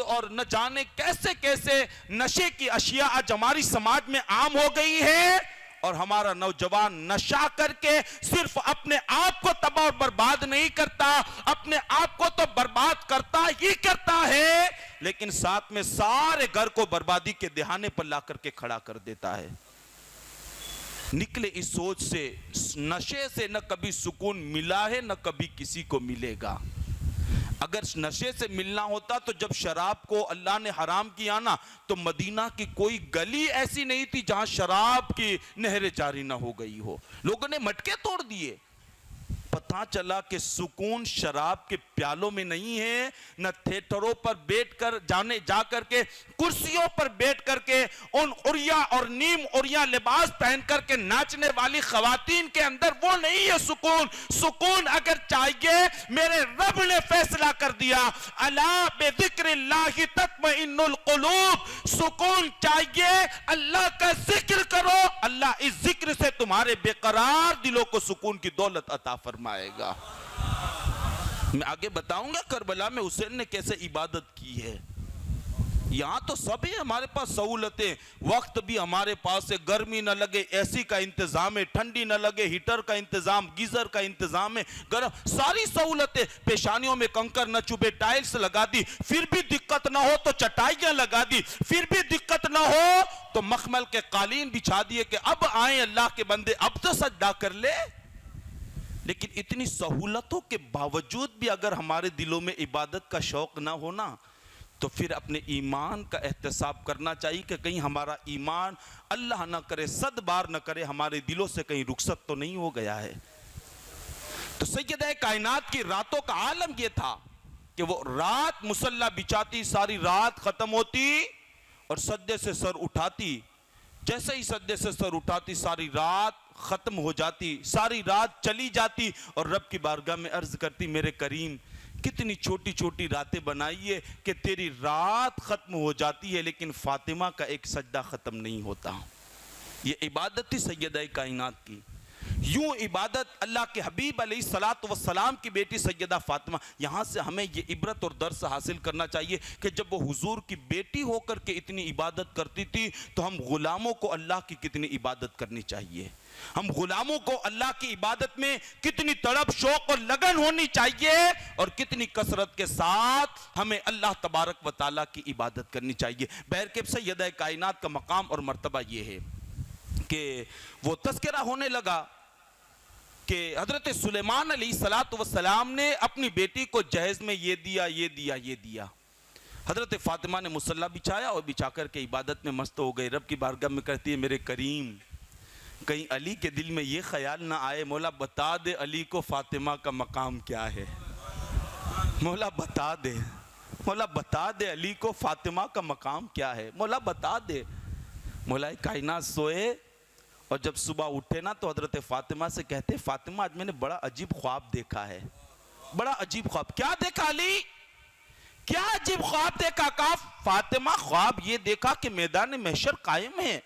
اور نہ جانے کیسے کیسے نشے کی اشیاء آج ہماری سماج میں عام ہو گئی ہے. اور ہمارا نوجوان نشہ کر کے صرف اپنے آپ کو تباہ اور برباد نہیں کرتا، اپنے آپ کو تو برباد کرتا ہی کرتا ہے لیکن ساتھ میں سارے گھر کو بربادی کے دہانے پر لا کر کے کھڑا کر دیتا ہے. نکلے اس سوچ سے. نشے سے نہ کبھی سکون ملا ہے نہ کبھی کسی کو ملے گا. اگر نشے سے ملنا ہوتا تو جب شراب کو اللہ نے حرام کیا نا تو مدینہ کی کوئی گلی ایسی نہیں تھی جہاں شراب کی نہریں جاری نہ ہو گئی ہو. لوگوں نے مٹکے توڑ دیے. پتہ چلا کہ سکون شراب کے پیالوں میں نہیں ہے، نہ تھیٹروں پر بیٹھ کر جا کر کے کرسیوں پر بیٹھ کر کے ان عریا اور نیم عریا لباس پہن کر کے ناچنے والی خواتین کے اندر وہ نہیں ہے سکون. سکون اگر چاہیے میرے رب نے فیصلہ کر دیا الا بذکر اللہ تطمئن القلوب. سکون چاہیے اللہ کا ذکر کرو، اللہ اس ذکر سے تمہارے بے قرار دلوں کو سکون کی دولت عطا فرمائے گا. میں آگے بتاؤں گا کربلا میں حسین نے کیسے عبادت کی ہے. یہاں تو سب ہے ہمارے پاس سہولتیں، وقت بھی ہمارے پاس ہے، گرمی نہ لگے اے سی کا انتظام ہے، ٹھنڈی نہ لگے ہیٹر کا انتظام، گیزر کا انتظام ہے، گرم ساری سہولتیں. پیشانیوں میں کنکر نہ چبھے ٹائلز لگا دی، پھر بھی دقت نہ ہو تو چٹائیاں لگا دی، پھر بھی دقت نہ ہو تو مخمل کے قالین بچھا دیے کہ اب آئیں اللہ کے بندے اب تو سجدہ کر لے. لیکن اتنی سہولتوں کے باوجود بھی اگر ہمارے دلوں میں عبادت کا شوق نہ ہونا تو پھر اپنے ایمان کا احتساب کرنا چاہیے کہ کہیں ہمارا ایمان اللہ نہ کرے 100 بار نہ کرے ہمارے دلوں سے کہیں رخصت تو نہیں ہو گیا ہے. تو سیدہ کائنات کی راتوں کا عالم یہ تھا کہ وہ رات مصلی بچھاتی، ساری رات ختم ہوتی اور سجدے سے سر اٹھاتی، جیسے ہی سجدے سے سر اٹھاتی ساری رات ختم ہو جاتی، ساری رات چلی جاتی اور رب کی بارگاہ میں عرض کرتی میرے کریم کتنی چھوٹی چھوٹی راتیں بنائی ہے کہ تیری رات ختم ہو جاتی ہے لیکن فاطمہ کا ایک سجدہ ختم نہیں ہوتا۔ یہ عبادت تھی سیدہ کائنات کی۔ یوں عبادت اللہ کے حبیب علیہ السلام کی بیٹی سیدہ فاطمہ۔ یہاں سے ہمیں یہ عبرت اور درس حاصل کرنا چاہیے کہ جب وہ حضور کی بیٹی ہو کر کے اتنی عبادت کرتی تھی تو ہم غلاموں کو اللہ کی کتنی عبادت کرنی چاہیے، ہم غلاموں کو اللہ کی عبادت میں کتنی تڑپ شوق اور لگن ہونی چاہیے اور کتنی کثرت کے ساتھ ہمیں اللہ تبارک و تعالیٰ کی عبادت کرنی چاہیے۔ بہرکیف سیدہ کائنات کا مقام اور مرتبہ یہ ہے کہ وہ تذکرہ ہونے لگا کہ حضرت سلیمان علیہ السلام نے اپنی بیٹی کو جہیز میں یہ دیا یہ دیا یہ دیا۔ حضرت فاطمہ نے مصلی بچھایا اور بچھا کر کے عبادت میں مست ہو گئی، رب کی بارگاہ میں کہتی ہے میرے کریم کہیں علی کے دل میں یہ خیال نہ آئے مولا بتا دے علی کو فاطمہ کا مقام کیا ہے، مولا بتا دے، مولا بتا دے علی کو فاطمہ کا مقام کیا ہے، مولا بتا دے۔ مولا کائنات سوئے اور جب صبح اٹھے نا تو حضرت فاطمہ سے کہتے فاطمہ آج میں نے بڑا عجیب خواب دیکھا ہے، بڑا عجیب خواب۔ کیا دیکھا علی؟ کیا عجیب خواب دیکھا؟ کہا فاطمہ خواب یہ دیکھا کہ میدان محشر قائم ہے،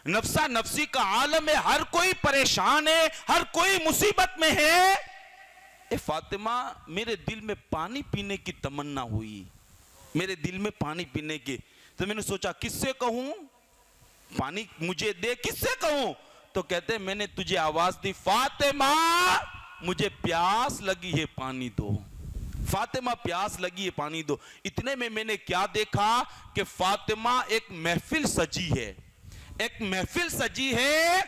نفسا نفسی کا عالم ہے، ہر کوئی پریشان ہے، ہر کوئی مصیبت میں ہے۔ اے فاطمہ میرے دل میں پانی پینے کی تمنا ہوئی، میرے دل میں پانی پینے کی، تو میں نے سوچا کس سے کہوں پانی مجھے دے، کس سے کہوں؟ تو کہتے میں نے تجھے آواز دی فاطمہ مجھے پیاس لگی ہے پانی دو، فاطمہ پیاس لگی ہے پانی دو۔ اتنے میں نے کیا دیکھا کہ فاطمہ ایک محفل سجی ہے، ایک محفل سجی ہے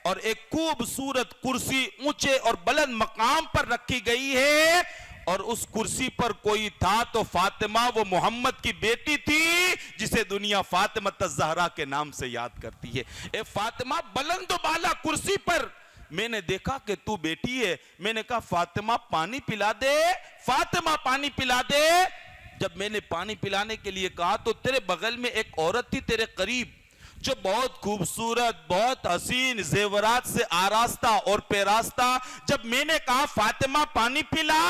اور ایک خوبصورت کرسی اونچے اور بلند مقام پر رکھی گئی ہے اور اس کرسی پر کوئی تھا تو فاطمہ وہ محمد کی بیٹی تھی جسے دنیا فاطمہ الزہرا کے نام سے یاد کرتی ہے۔ اے فاطمہ بلند و بالا کرسی پر میں نے دیکھا کہ تو بیٹی ہے، میں نے کہا فاطمہ پانی پلا دے، فاطمہ پانی پلا دے۔ جب میں نے پانی پلانے کے لیے کہا تو تیرے بغل میں ایک عورت تھی تیرے قریب جو بہت خوبصورت بہت حسین زیورات سے آراستہ اور پیراستہ، جب میں نے کہا فاطمہ پانی پلا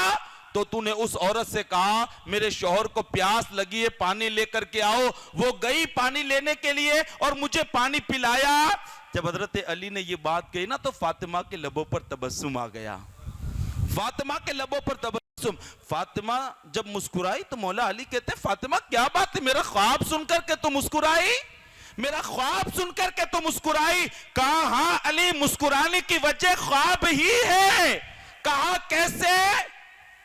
تو تو نے اس عورت سے کہا میرے شوہر کو پیاس لگی ہے پانی لے کر کے آؤ، وہ گئی پانی لینے کے لیے اور مجھے پانی پلایا۔ جب حضرت علی نے یہ بات کہی نا تو فاطمہ کے لبوں پر تبسم آ گیا، فاطمہ کے لبوں پر تبسم۔ فاطمہ جب مسکرائی تو مولا علی کہتے فاطمہ کیا بات ہے، میرا خواب سن کر کے تو مسکرائی، میرا خواب سن کر کے تو مسکرائی؟ کہا ہاں علی مسکرانے کی وجہ خواب ہی ہے۔ کہا کیسے؟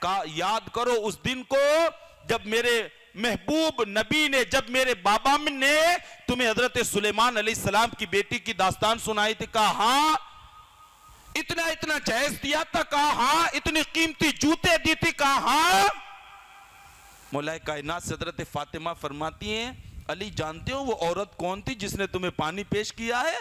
کہا یاد کرو اس دن کو جب میرے محبوب نبی نے، جب میرے بابا نے تمہیں حضرت سلیمان علیہ السلام کی بیٹی کی داستان سنائی تھی۔ کہا ہاں اتنا اتنا جہیز دیا تھا، کہا ہاں اتنی قیمتی جوتے دی تھی، کہا ہاں۔ مولا کائنات سے حضرت فاطمہ فرماتی ہیں علی جانتے ہو وہ عورت کون تھی جس نے تمہیں پانی پیش کیا ہے؟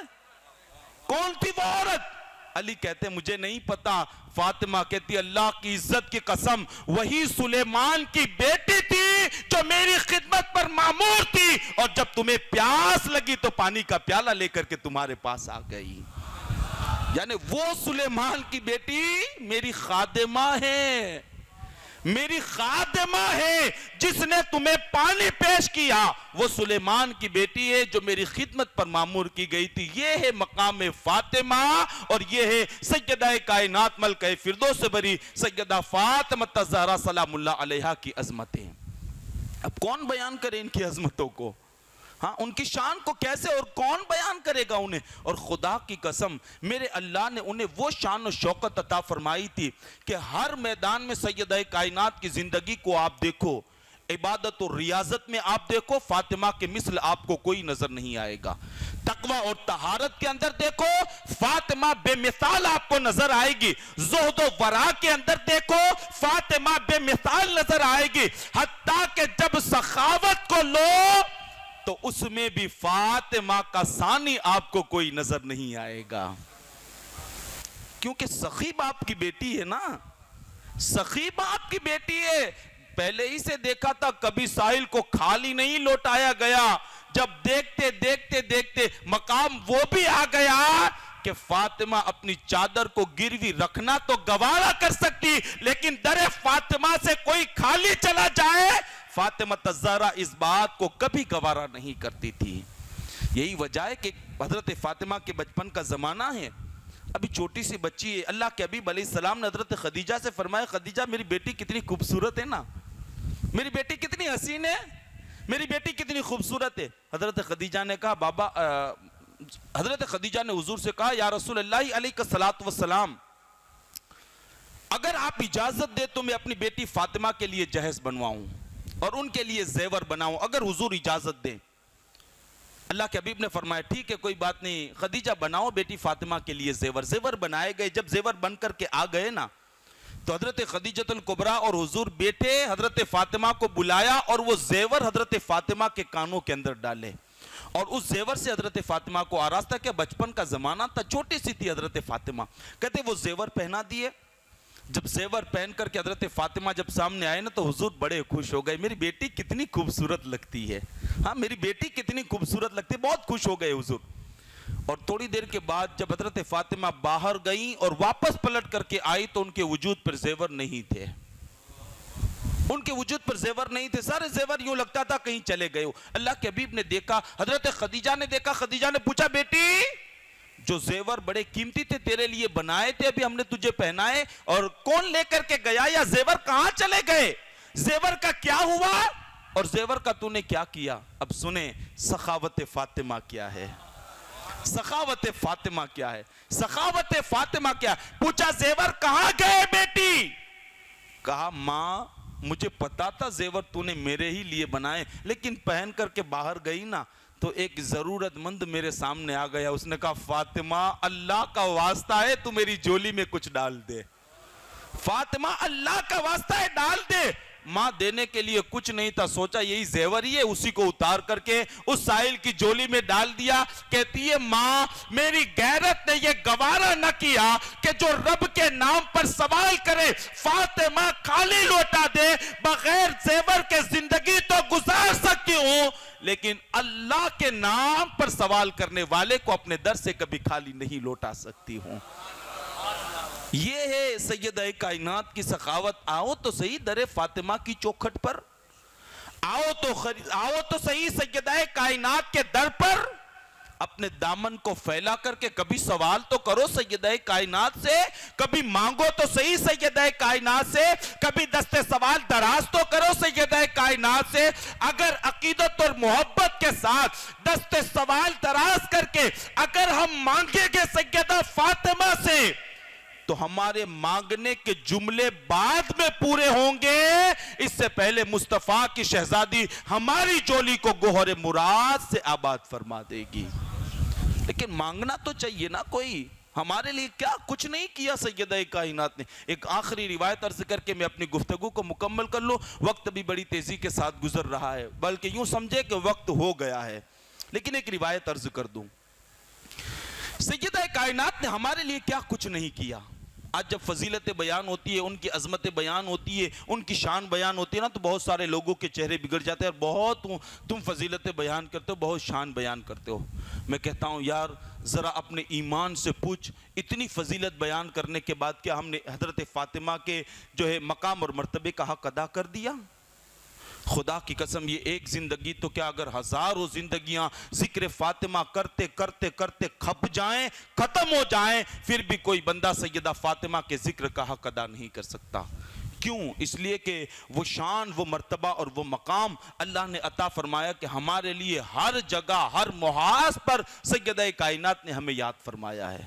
کون تھی وہ عورت؟ علی کہتے مجھے نہیں پتا۔ فاطمہ کہتی اللہ کی عزت کی قسم وہی سلیمان کی بیٹی تھی جو میری خدمت پر مامور تھی اور جب تمہیں پیاس لگی تو پانی کا پیالہ لے کر کے تمہارے پاس آ گئی۔ یعنی وہ سلیمان کی بیٹی میری خادمہ ہے، میری خادمہ ہے، جس نے تمہیں پانی پیش کیا وہ سلیمان کی بیٹی ہے جو میری خدمت پر مامور کی گئی تھی۔ یہ ہے مقام فاطمہ اور یہ ہے سیدہ کائنات ملکہ فردوس سے بری سیدہ فاطمہ الزہرا سلام اللہ علیہا کی عظمتیں۔ اب کون بیان کرے ان کی عظمتوں کو؟ ہاں ان کی شان کو کیسے اور کون بیان کرے گا انہیں؟ اور خدا کی قسم میرے اللہ نے انہیں وہ شان و شوکت عطا فرمائی تھی کہ ہر میدان میں سیدہ کائنات کی زندگی کو آپ دیکھو، عبادت و ریاضت میں آپ دیکھو فاطمہ کے مثل آپ کو کوئی نظر نہیں آئے گا۔ تقوی اور طہارت کے اندر دیکھو فاطمہ بے مثال آپ کو نظر آئے گی، زہد و ورع کے اندر دیکھو فاطمہ بے مثال نظر آئے گی، حتیٰ کہ جب سخاوت کو لو تو اس میں بھی فاطمہ کا ثانی آپ کو کوئی نظر نہیں آئے گا، کیونکہ سخی باپ کی بیٹی ہے نا، سخی باپ کی بیٹی ہے۔ پہلے ہی سے دیکھا تھا، کبھی ساحل کو خالی نہیں لوٹایا گیا. جب دیکھتے دیکھتے دیکھتے مقام وہ بھی آ گیا کہ فاطمہ اپنی چادر کو گروی رکھنا تو گوارا کر سکتی، لیکن در فاطمہ سے کوئی خالی چلا جائے فاطمہ الزہرا اس بات کو کبھی گوارا نہیں کرتی تھی. یہی وجہ ہے کہ حضرت فاطمہ کے بچپن کا زمانہ ہے، ابھی چھوٹی سی بچی ہے. اللہ کے حبیب علیہ السلام نے حضرت خدیجہ سے فرمایا، خدیجہ میری بیٹی کتنی خوبصورت ہے نا، میری بیٹی کتنی حسین ہے، میری بیٹی کتنی خوبصورت ہے. حضرت خدیجہ نے کہا بابا حضرت خدیجہ نے حضور سے کہا یا رسول اللہ علیہ الصلوۃ والسلام، اگر آپ اجازت دے تو میں اپنی بیٹی فاطمہ کے لیے جہیز بنواؤں اور ان کے لیے زیور بناؤں، اگر حضور اجازت دیں. اللہ کے حبیب نے فرمایا ٹھیک ہے کوئی بات نہیں خدیجہ بناؤ بیٹی فاطمہ کے لیے زیور. زیور بنائے گئے. جب زیور بن کر کے آ گئے نا تو حضرت خدیجۃ الکبریٰ اور حضور بیٹے حضرت فاطمہ کو بلایا اور وہ زیور حضرت فاطمہ کے کانوں کے اندر ڈالے اور اس زیور سے حضرت فاطمہ کو آراستہ کہ بچپن کا زمانہ تھا، چھوٹی سی تھی حضرت فاطمہ. کہتے وہ زیور پہنا دیے. جب زیور پہن کر کے حضرت فاطمہ جب سامنے آئے نا تو حضور بڑے خوش ہو گئے، میری بیٹی کتنی خوبصورت لگتی ہے، ہاں میری بیٹی کتنی خوبصورت لگتی ہے، بہت خوش ہو گئے حضور. اور تھوڑی دیر کے بعد جب حضرت فاطمہ باہر گئیں اور واپس پلٹ کر کے آئی تو ان کے وجود پر زیور نہیں تھے، ان کے وجود پر زیور نہیں تھے، سارے زیور یوں لگتا تھا کہیں چلے گئے ہو. اللہ کے حبیب نے دیکھا، حضرت خدیجہ نے دیکھا، خدیجہ نے پوچھا بیٹی جو زیور بڑے قیمتی تھے تیرے لیے بنائے تھے ابھی ہم نے تجھے پہنائے اور کون لے کر کے گیا، یا زیور کہاں چلے گئے، زیور کا کیا ہوا اور زیور کا تو نے کیا کیا. اب سنیں سخاوت فاطمہ کیا ہے، سخاوت فاطمہ کیا ہے، سخاوت فاطمہ کیا ہے. پوچھا زیور کہاں گئے بیٹی، کہا ماں مجھے پتا تھا زیور تو نے میرے ہی لیے بنائے لیکن پہن کر کے باہر گئی نا تو ایک ضرورت مند میرے سامنے آ گیا، اس نے کہا فاطمہ اللہ کا واسطہ ہے تو میری جولی میں کچھ ڈال دے، فاطمہ اللہ کا واسطہ ہے ڈال دے. ماں دینے کے لیے کچھ نہیں تھا، سوچا یہی زیور ہی ہے، اسی کو اتار کر کے اس ساحل کی جولی میں ڈال دیا. کہتی ہے ماں میری غیرت نے یہ گوارا نہ کیا کہ جو رب کے نام پر سوال کرے فاطمہ خالی لوٹا دے، بغیر زیور کے زندگی تو گزار سکتی ہوں لیکن اللہ کے نام پر سوال کرنے والے کو اپنے در سے کبھی خالی نہیں لوٹا سکتی ہوں. یہ ہے سیدہ کائنات کی سخاوت. آؤ تو صحیح در فاطمہ کی چوکھٹ پر، آؤ تو صحیح سیدہ کائنات کے در پر، اپنے دامن کو پھیلا کر کے کبھی سوال تو کرو سیدہ کائنات سے، کبھی مانگو تو صحیح سیدہ کائنات سے، کبھی دست سوال دراز تو کرو سیدہ کائنات سے. اگر عقیدت اور محبت کے ساتھ دست سوال دراز کر کے اگر ہم مانگیں گے سیدہ فاطمہ سے تو ہمارے مانگنے کے جملے بعد میں پورے ہوں گے، اس سے پہلے مصطفیٰ کی شہزادی ہماری جولی کو گوہر مراد سے آباد فرما دے گی. لیکن مانگنا تو چاہیے نا کوئی. ہمارے لیے کیا کچھ نہیں کیا سیدہ کائنات نے. ایک آخری روایت عرض کر کے میں اپنی گفتگو کو مکمل کر لوں، وقت بھی بڑی تیزی کے ساتھ گزر رہا ہے، بلکہ یوں سمجھے کہ وقت ہو گیا ہے، لیکن ایک روایت عرض کر دوں. سیدہ کائنات نے ہمارے لیے کیا کچھ نہیں کیا. آج جب فضیلت بیان ہوتی ہے، ان کی عظمت بیان ہوتی ہے، ان کی شان بیان ہوتی ہے نا تو بہت سارے لوگوں کے چہرے بگڑ جاتے ہیں اور بہت تم فضیلت بیان کرتے ہو، بہت شان بیان کرتے ہو. میں کہتا ہوں یار ذرا اپنے ایمان سے پوچھ، اتنی فضیلت بیان کرنے کے بعد کیا ہم نے حضرت فاطمہ کے جو ہے مقام اور مرتبے کا حق ادا کر دیا؟ خدا کی قسم یہ ایک زندگی تو کیا اگر ہزاروں زندگیاں ذکر فاطمہ کرتے کرتے کرتے کھپ جائیں، ختم ہو جائیں، پھر بھی کوئی بندہ سیدہ فاطمہ کے ذکر کا حق ادا نہیں کر سکتا. کیوں؟ اس لیے کہ وہ شان، وہ مرتبہ اور وہ مقام اللہ نے عطا فرمایا کہ ہمارے لیے ہر جگہ ہر محاذ پر سیدہ کائنات نے ہمیں یاد فرمایا ہے.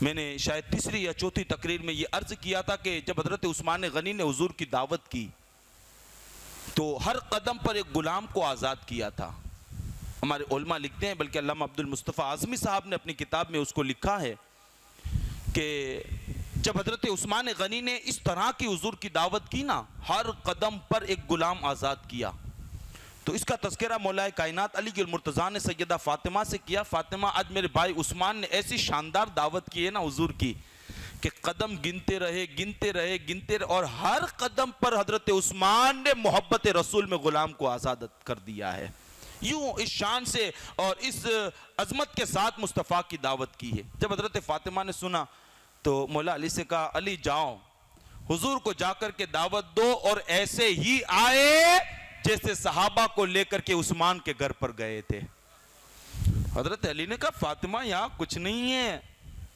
میں نے شاید تیسری یا چوتھی تقریر میں یہ عرض کیا تھا کہ جب حضرت عثمان غنی نے حضور کی دعوت کی تو ہر قدم پر ایک غلام کو آزاد کیا تھا. ہمارے علماء لکھتے ہیں، بلکہ علامہ عبد المصطفیٰ اعظمی صاحب نے اپنی کتاب میں اس کو لکھا ہے کہ جب حضرت عثمان غنی نے اس طرح کی حضور کی دعوت کی نا، ہر قدم پر ایک غلام آزاد کیا. تو اس کا تذکرہ مولا کائنات علی المرتضیٰ نے سیدہ فاطمہ سے کیا. فاطمہ آج میرے بھائی عثمان نے ایسی شاندار دعوت کی ہے نا حضور کی کہ قدم گنتے رہے اور ہر قدم پر حضرت عثمان نے محبت رسول میں غلام کو آزاد کر دیا ہے. یوں اس شان سے اور اس عظمت کے ساتھ مصطفیٰ کی دعوت کی ہے. جب حضرت فاطمہ نے سنا تو مولا علی سے کہا علی جاؤ حضور کو جا کر کے دعوت دو اور ایسے ہی آئے جیسے صحابہ کو لے کر کے عثمان کے گھر پر گئے تھے. حضرت علی نے کہا فاطمہ یہاں کچھ نہیں ہے.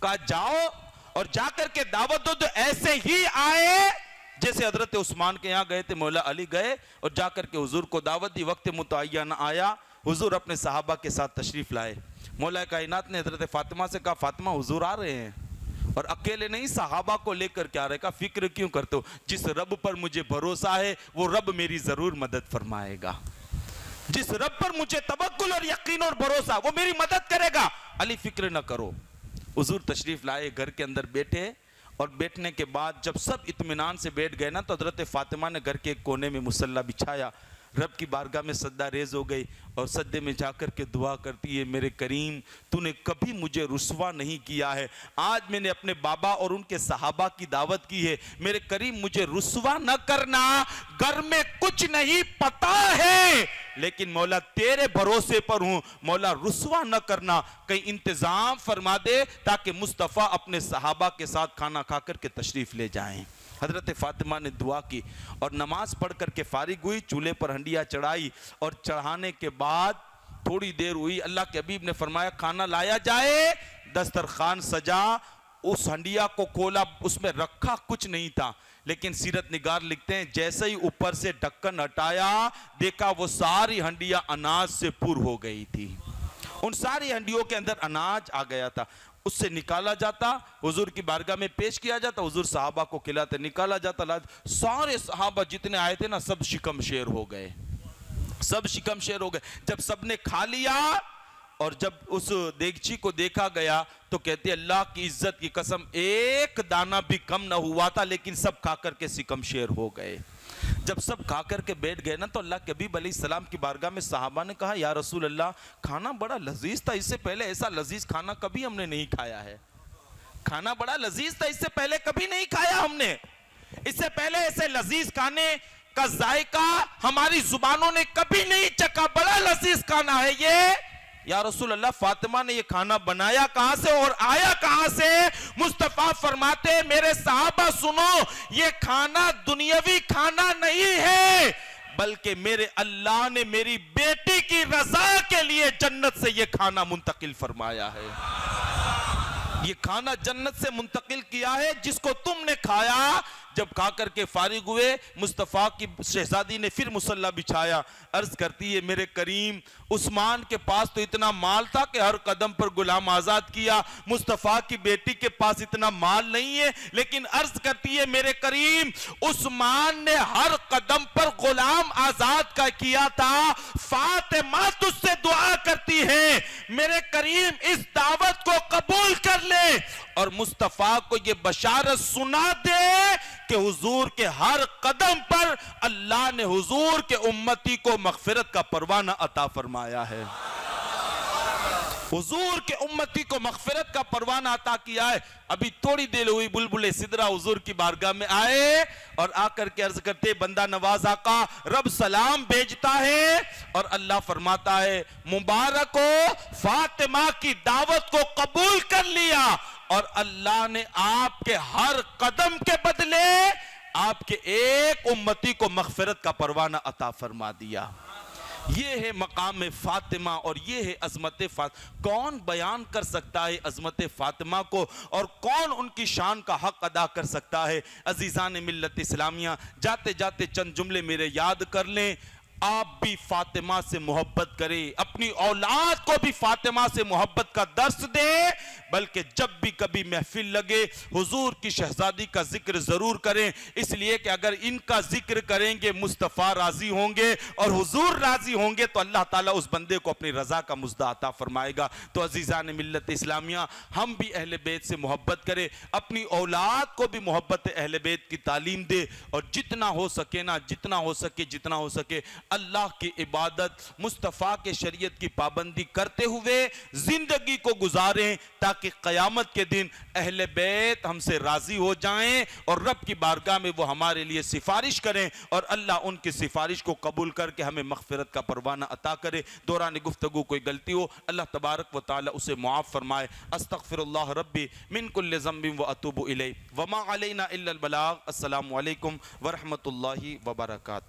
کہا جاؤ اور جا کر کے دعوت دو تو ایسے ہی آئے جیسے حضرت عثمان کے یہاں گئے تھے. مولا علی گئے اور جا کر کے حضور کو دعوت دی. وقت متعین آیا, حضور اپنے صحابہ کے ساتھ تشریف لائے. مولا کائنات نے حضرت فاطمہ سے کہا فاطمہ حضور آ رہے ہیں اور اکیلے نہیں صحابہ کو لے کر کے آ رہے. کہا فکر کیوں کرتے ہو, جس رب پر مجھے بھروسہ ہے وہ رب میری ضرور مدد فرمائے گا. جس رب پر مجھے توکل اور یقین اور بھروسہ وہ میری مدد کرے گا. علی فکر نہ کرو. حضور تشریف لائے, گھر کے اندر بیٹھے اور بیٹھنے کے بعد جب سب اطمینان سے بیٹھ گئے نا تو حضرت فاطمہ نے گھر کے ایک کونے میں مصلی بچھایا, رب کی بارگاہ میں سجدہ ریز ہو گئی اور سجدے میں جا کر کے دعا کرتی ہے میرے کریم تو نے کبھی مجھے رسوا نہیں کیا ہے. آج میں نے اپنے بابا اور ان کے صحابہ کی دعوت کی ہے, میرے کریم مجھے رسوا نہ کرنا. گھر میں کچھ نہیں پتا ہے لیکن مولا تیرے بھروسے پر ہوں, مولا رسوا نہ کرنا. کہیں انتظام فرما دے تاکہ مصطفیٰ اپنے صحابہ کے ساتھ کھانا کھا کر کے تشریف لے جائیں. حضرت فاطمہ نے دعا کی اور نماز پڑھ کر کے فارغ ہوئی, چولہے پر ہنڈیا چڑھائی اور چڑھانے کے بعد تھوڑی دیر ہوئی. اللہ کے حبیب نے فرمایا کھانا لایا جائے. دسترخوان سجا, اس ہنڈیا کو کھولا, اس میں رکھا کچھ نہیں تھا لیکن سیرت نگار لکھتے ہیں جیسے ہی اوپر سے ڈھکن ہٹایا دیکھا وہ ساری ہنڈیا اناج سے پر ہو گئی تھی. ان ساری ہنڈیوں کے اندر اناج آ گیا تھا. اس سے نکالا جاتا, حضور کی بارگاہ میں پیش کیا جاتا, حضور صحابہ کو کھلاتے. نکالا جاتا, سارے صحابہ جتنے آئے تھے نا سب شکم شیر ہو گئے, سب شکم شیر ہو گئے. جب سب نے کھا لیا اور جب اس دیگچی کو دیکھا گیا تو کہتے اللہ کی عزت کی قسم ایک دانہ بھی کم نہ ہوا تھا لیکن سب کھا کر کے شکم شیر ہو گئے. جب سب کھا کر کے بیٹھ گئے نا تو اللہ کے حبیب علیہ السلام کی بارگاہ میں صحابہ نے کہا یا رسول اللہ کھانا بڑا لذیذ تھا, اس سے پہلے ایسا لذیذ کھانا کبھی ہم نے نہیں کھایا ہے. کھانا بڑا لذیذ تھا, اس سے پہلے کبھی نہیں کھایا ہم نے, اس سے پہلے ایسے لذیذ کھانے کا ذائقہ ہماری زبانوں نے کبھی نہیں چکھا, بڑا لذیذ کھانا ہے یہ. یا رسول اللہ فاطمہ نے یہ کھانا بنایا کہاں سے اور آیا کہاں سے؟ مصطفیٰ فرماتے میرے صحابہ سنو, یہ کھانا دنیاوی کھانا نہیں ہے بلکہ میرے اللہ نے میری بیٹی کی رضا کے لیے جنت سے یہ کھانا منتقل فرمایا ہے. یہ کھانا جنت سے منتقل کیا ہے جس کو تم نے کھایا. جب کھا کر کے فارغ ہوئے مصطفیٰ کی شہزادی نے پھر مصلی بچھایا. عرض کرتی ہے میرے کریم عثمان کے پاس تو اتنا مال تھا کہ ہر قدم پر غلام آزاد کیا, مصطفیٰ کی بیٹی کے پاس اتنا مال نہیں ہے لیکن عرض کرتی ہے میرے کریم عثمان نے ہر قدم پر غلام آزاد کا کیا تھا. فاطمہ تجھ سے دعا کرتی ہے میرے کریم اس دعوت کو قبول کر لے اور مصطفیٰ کو یہ بشارت سنا دے کہ حضور کے ہر قدم پر اللہ نے حضور کے امتی کو مغفرت کا پروانہ عطا فرمایا ہے. حضور کے امتی کو مغفرت کا پروانہ عطا کیا ہے. ابھی تھوڑی دیر ہوئی بلبل سدرہ حضور کی بارگاہ میں آئے اور آ کر کے عرض کرتے بندہ نواز آقا رب سلام بھیجتا ہے اور اللہ فرماتا ہے مبارک ہو فاطمہ کی دعوت کو قبول کر لیا اور اللہ نے آپ کے ہر قدم کے بدلے آپ کے ایک امتی کو مغفرت کا پروانہ عطا فرما دیا. یہ ہے مقام فاطمہ اور یہ ہے عظمت فاطمہ. کون بیان کر سکتا ہے عظمت فاطمہ کو اور کون ان کی شان کا حق ادا کر سکتا ہے؟ عزیزان ملت اسلامیہ جاتے جاتے چند جملے میرے یاد کر لیں. آپ بھی فاطمہ سے محبت کریں, اپنی اولاد کو بھی فاطمہ سے محبت کا درس دیں, بلکہ جب بھی کبھی محفل لگے حضور کی شہزادی کا ذکر ضرور کریں, اس لیے کہ اگر ان کا ذکر کریں گے مصطفیٰ راضی ہوں گے اور حضور راضی ہوں گے تو اللہ تعالیٰ اس بندے کو اپنی رضا کا مزدہ عطا فرمائے گا. تو عزیزان ملت اسلامیہ ہم بھی اہل بیت سے محبت کریں, اپنی اولاد کو بھی محبت اہل بیت کی تعلیم دے اور جتنا ہو سکے نا جتنا ہو سکے اللہ کی عبادت مصطفیٰ کے شریعت کی پابندی کرتے ہوئے زندگی کو گزاریں تاکہ قیامت کے دن اہل بیت ہم سے راضی ہو جائیں اور رب کی بارگاہ میں وہ ہمارے لیے سفارش کریں اور اللہ ان کی سفارش کو قبول کر کے ہمیں مغفرت کا پروانہ عطا کرے۔ دوران گفتگو کوئی غلطی ہو اللہ تبارک و تعالی اسے معاف فرمائے۔ استغفر اللہ ربی من کل ذنب و اتوب الیہ وما علینا الا البلاغ۔ السلام علیکم ورحمۃ اللہ وبرکاتہ۔